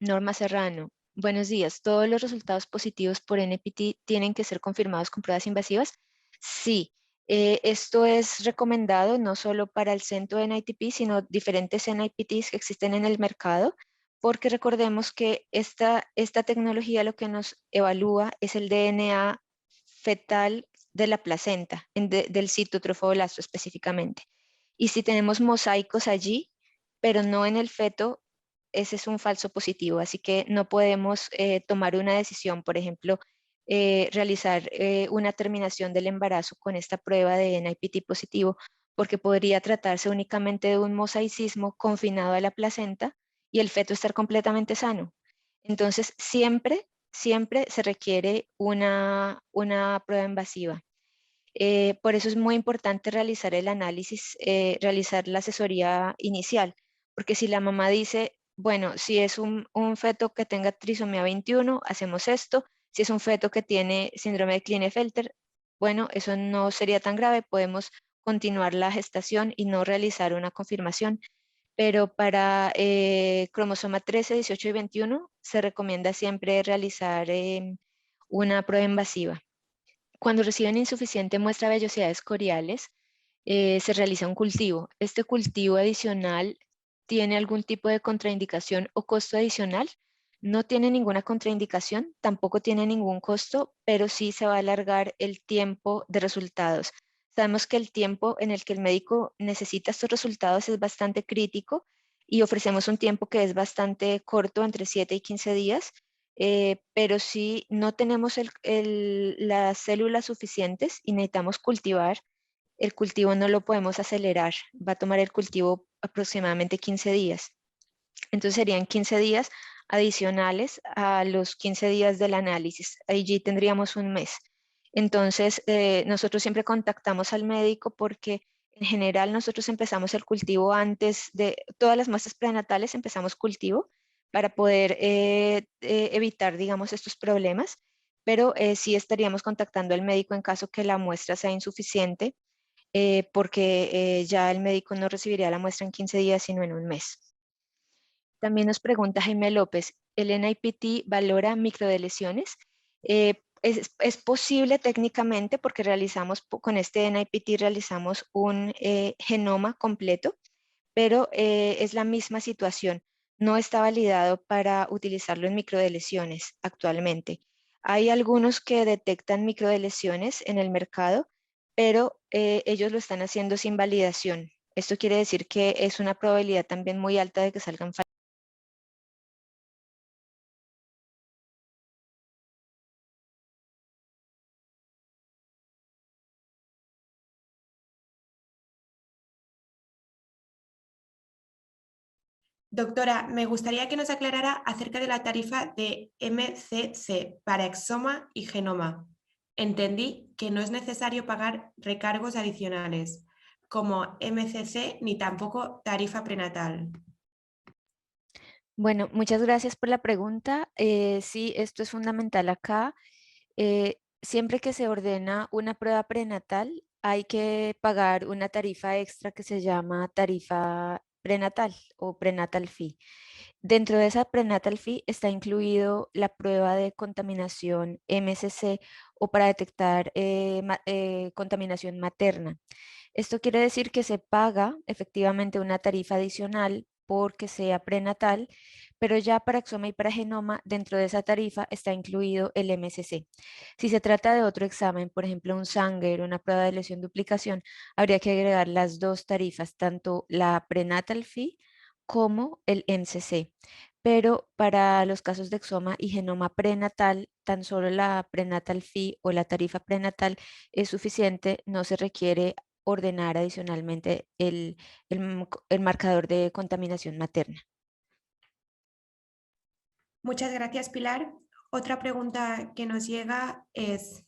B: Norma Serrano. Buenos días. ¿Todos los resultados positivos por NPT tienen que ser confirmados con pruebas invasivas? Sí. Esto es recomendado no solo para el centro de NITP, sino diferentes NIPTs que existen en el mercado, porque recordemos que esta tecnología lo que nos evalúa es el DNA fetal de la placenta, del citotrofoblasto específicamente. Y si tenemos mosaicos allí, pero no en el feto, ese es un falso positivo. Así que no podemos tomar una decisión, por ejemplo, realizar una terminación del embarazo con esta prueba de NIPT positivo, porque podría tratarse únicamente de un mosaicismo confinado a la placenta y el feto estar completamente sano. Entonces, siempre se requiere una prueba invasiva. Por eso es muy importante realizar el análisis, realizar la asesoría inicial, porque si la mamá dice, bueno, si es un feto que tenga trisomía 21, hacemos esto; si es un feto que tiene síndrome de Klinefelter, bueno, eso no sería tan grave, podemos continuar la gestación y no realizar una confirmación. Pero para cromosoma 13, 18 y 21 se recomienda siempre realizar una prueba invasiva. Cuando reciben insuficiente muestra de vellosidades coriales, se realiza un cultivo. Este cultivo adicional tiene algún tipo de contraindicación o costo adicional. No tiene ninguna contraindicación, tampoco tiene ningún costo, pero sí se va a alargar el tiempo de resultados. Sabemos que el tiempo en el que el médico necesita estos resultados es bastante crítico y ofrecemos un tiempo que es bastante corto, entre 7 y 15 días, pero si no tenemos las células suficientes y necesitamos cultivar, el cultivo no lo podemos acelerar, va a tomar el cultivo aproximadamente 15 días. Entonces serían 15 días adicionales a los 15 días del análisis. Allí tendríamos un mes. Entonces, nosotros siempre contactamos al médico porque en general nosotros empezamos el cultivo antes de todas las muestras prenatales, empezamos cultivo para poder evitar, digamos, estos problemas, pero sí estaríamos contactando al médico en caso que la muestra sea insuficiente, porque ya el médico no recibiría la muestra en 15 días, sino en un mes. También nos pregunta Jaime López, ¿el NIPT valora microdeleciones? Es posible técnicamente porque realizamos, con este NIPT realizamos un genoma completo, pero es la misma situación. No está validado para utilizarlo en microdeleciones actualmente. Hay algunos que detectan microdeleciones en el mercado, pero ellos lo están haciendo sin validación. Esto quiere decir que es una probabilidad también muy alta de que salgan fallas.
A: Doctora, me gustaría que nos aclarara acerca de la tarifa de MCC para exoma y genoma. Entendí que no es necesario pagar recargos adicionales, como MCC ni tampoco tarifa prenatal.
C: Bueno, muchas gracias por la pregunta. Sí, esto es fundamental acá. Siempre que se ordena una prueba prenatal, hay que pagar una tarifa extra que se llama tarifa prenatal o prenatal fee. Dentro de esa prenatal fee está incluido la prueba de contaminación MCC o para detectar contaminación materna. Esto quiere decir que se paga efectivamente una tarifa adicional porque sea prenatal, pero ya para exoma y para genoma, dentro de esa tarifa está incluido el MCC. Si se trata de otro examen, por ejemplo, un Sanger, una prueba de lesión duplicación, habría que agregar las dos tarifas, tanto la prenatal fee como el MCC. Pero para los casos de exoma y genoma prenatal, tan solo la prenatal fee o la tarifa prenatal es suficiente, no se requiere ordenar adicionalmente el marcador de contaminación materna.
A: Muchas gracias, Pilar. Otra pregunta que nos llega es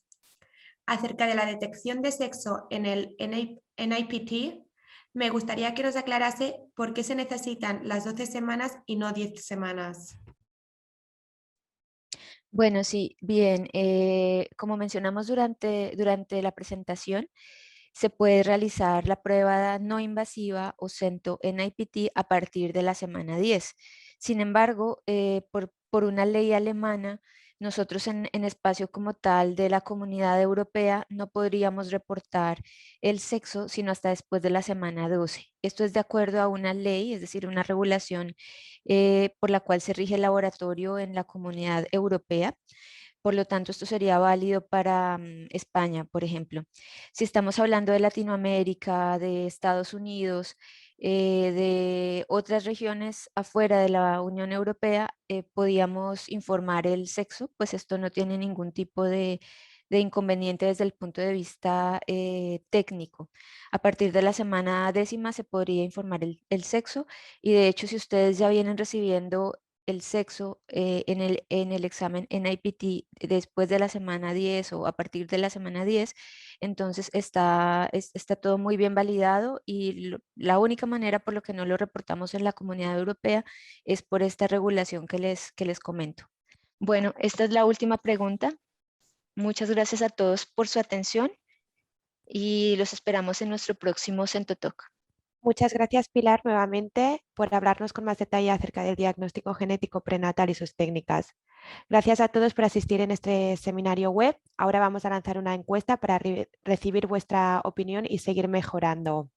A: acerca de la detección de sexo en el NIPT. Me gustaría que nos aclarase por qué se necesitan las 12 semanas y no 10 semanas.
C: Bueno, sí, bien, como mencionamos durante la presentación, se puede realizar la prueba no invasiva o CENTO NIPT a partir de la semana 10. Sin embargo, por una ley alemana, nosotros en espacio como tal de la Comunidad Europea no podríamos reportar el sexo sino hasta después de la semana 12. Esto es de acuerdo a una ley, es decir, una regulación por la cual se rige el laboratorio en la Comunidad Europea. Por lo tanto, esto sería válido para España, por ejemplo. Si estamos hablando de Latinoamérica, de Estados Unidos, de otras regiones afuera de la Unión Europea, podíamos informar el sexo, pues esto no tiene ningún tipo de inconveniente desde el punto de vista técnico. A partir de la semana 10ª se podría informar el sexo y de hecho si ustedes ya vienen recibiendo el sexo en el examen NIPT después de la semana 10 o a partir de la semana 10, entonces está todo muy bien validado y la única manera por lo que no lo reportamos en la Comunidad Europea es por esta regulación que les comento.
B: Bueno, esta es la última pregunta. Muchas gracias a todos por su atención y los esperamos en nuestro próximo Centotalk.
A: Muchas gracias, Pilar, nuevamente por hablarnos con más detalle acerca del diagnóstico genético prenatal y sus técnicas. Gracias a todos por asistir en este seminario web. Ahora vamos a lanzar una encuesta para recibir vuestra opinión y seguir mejorando.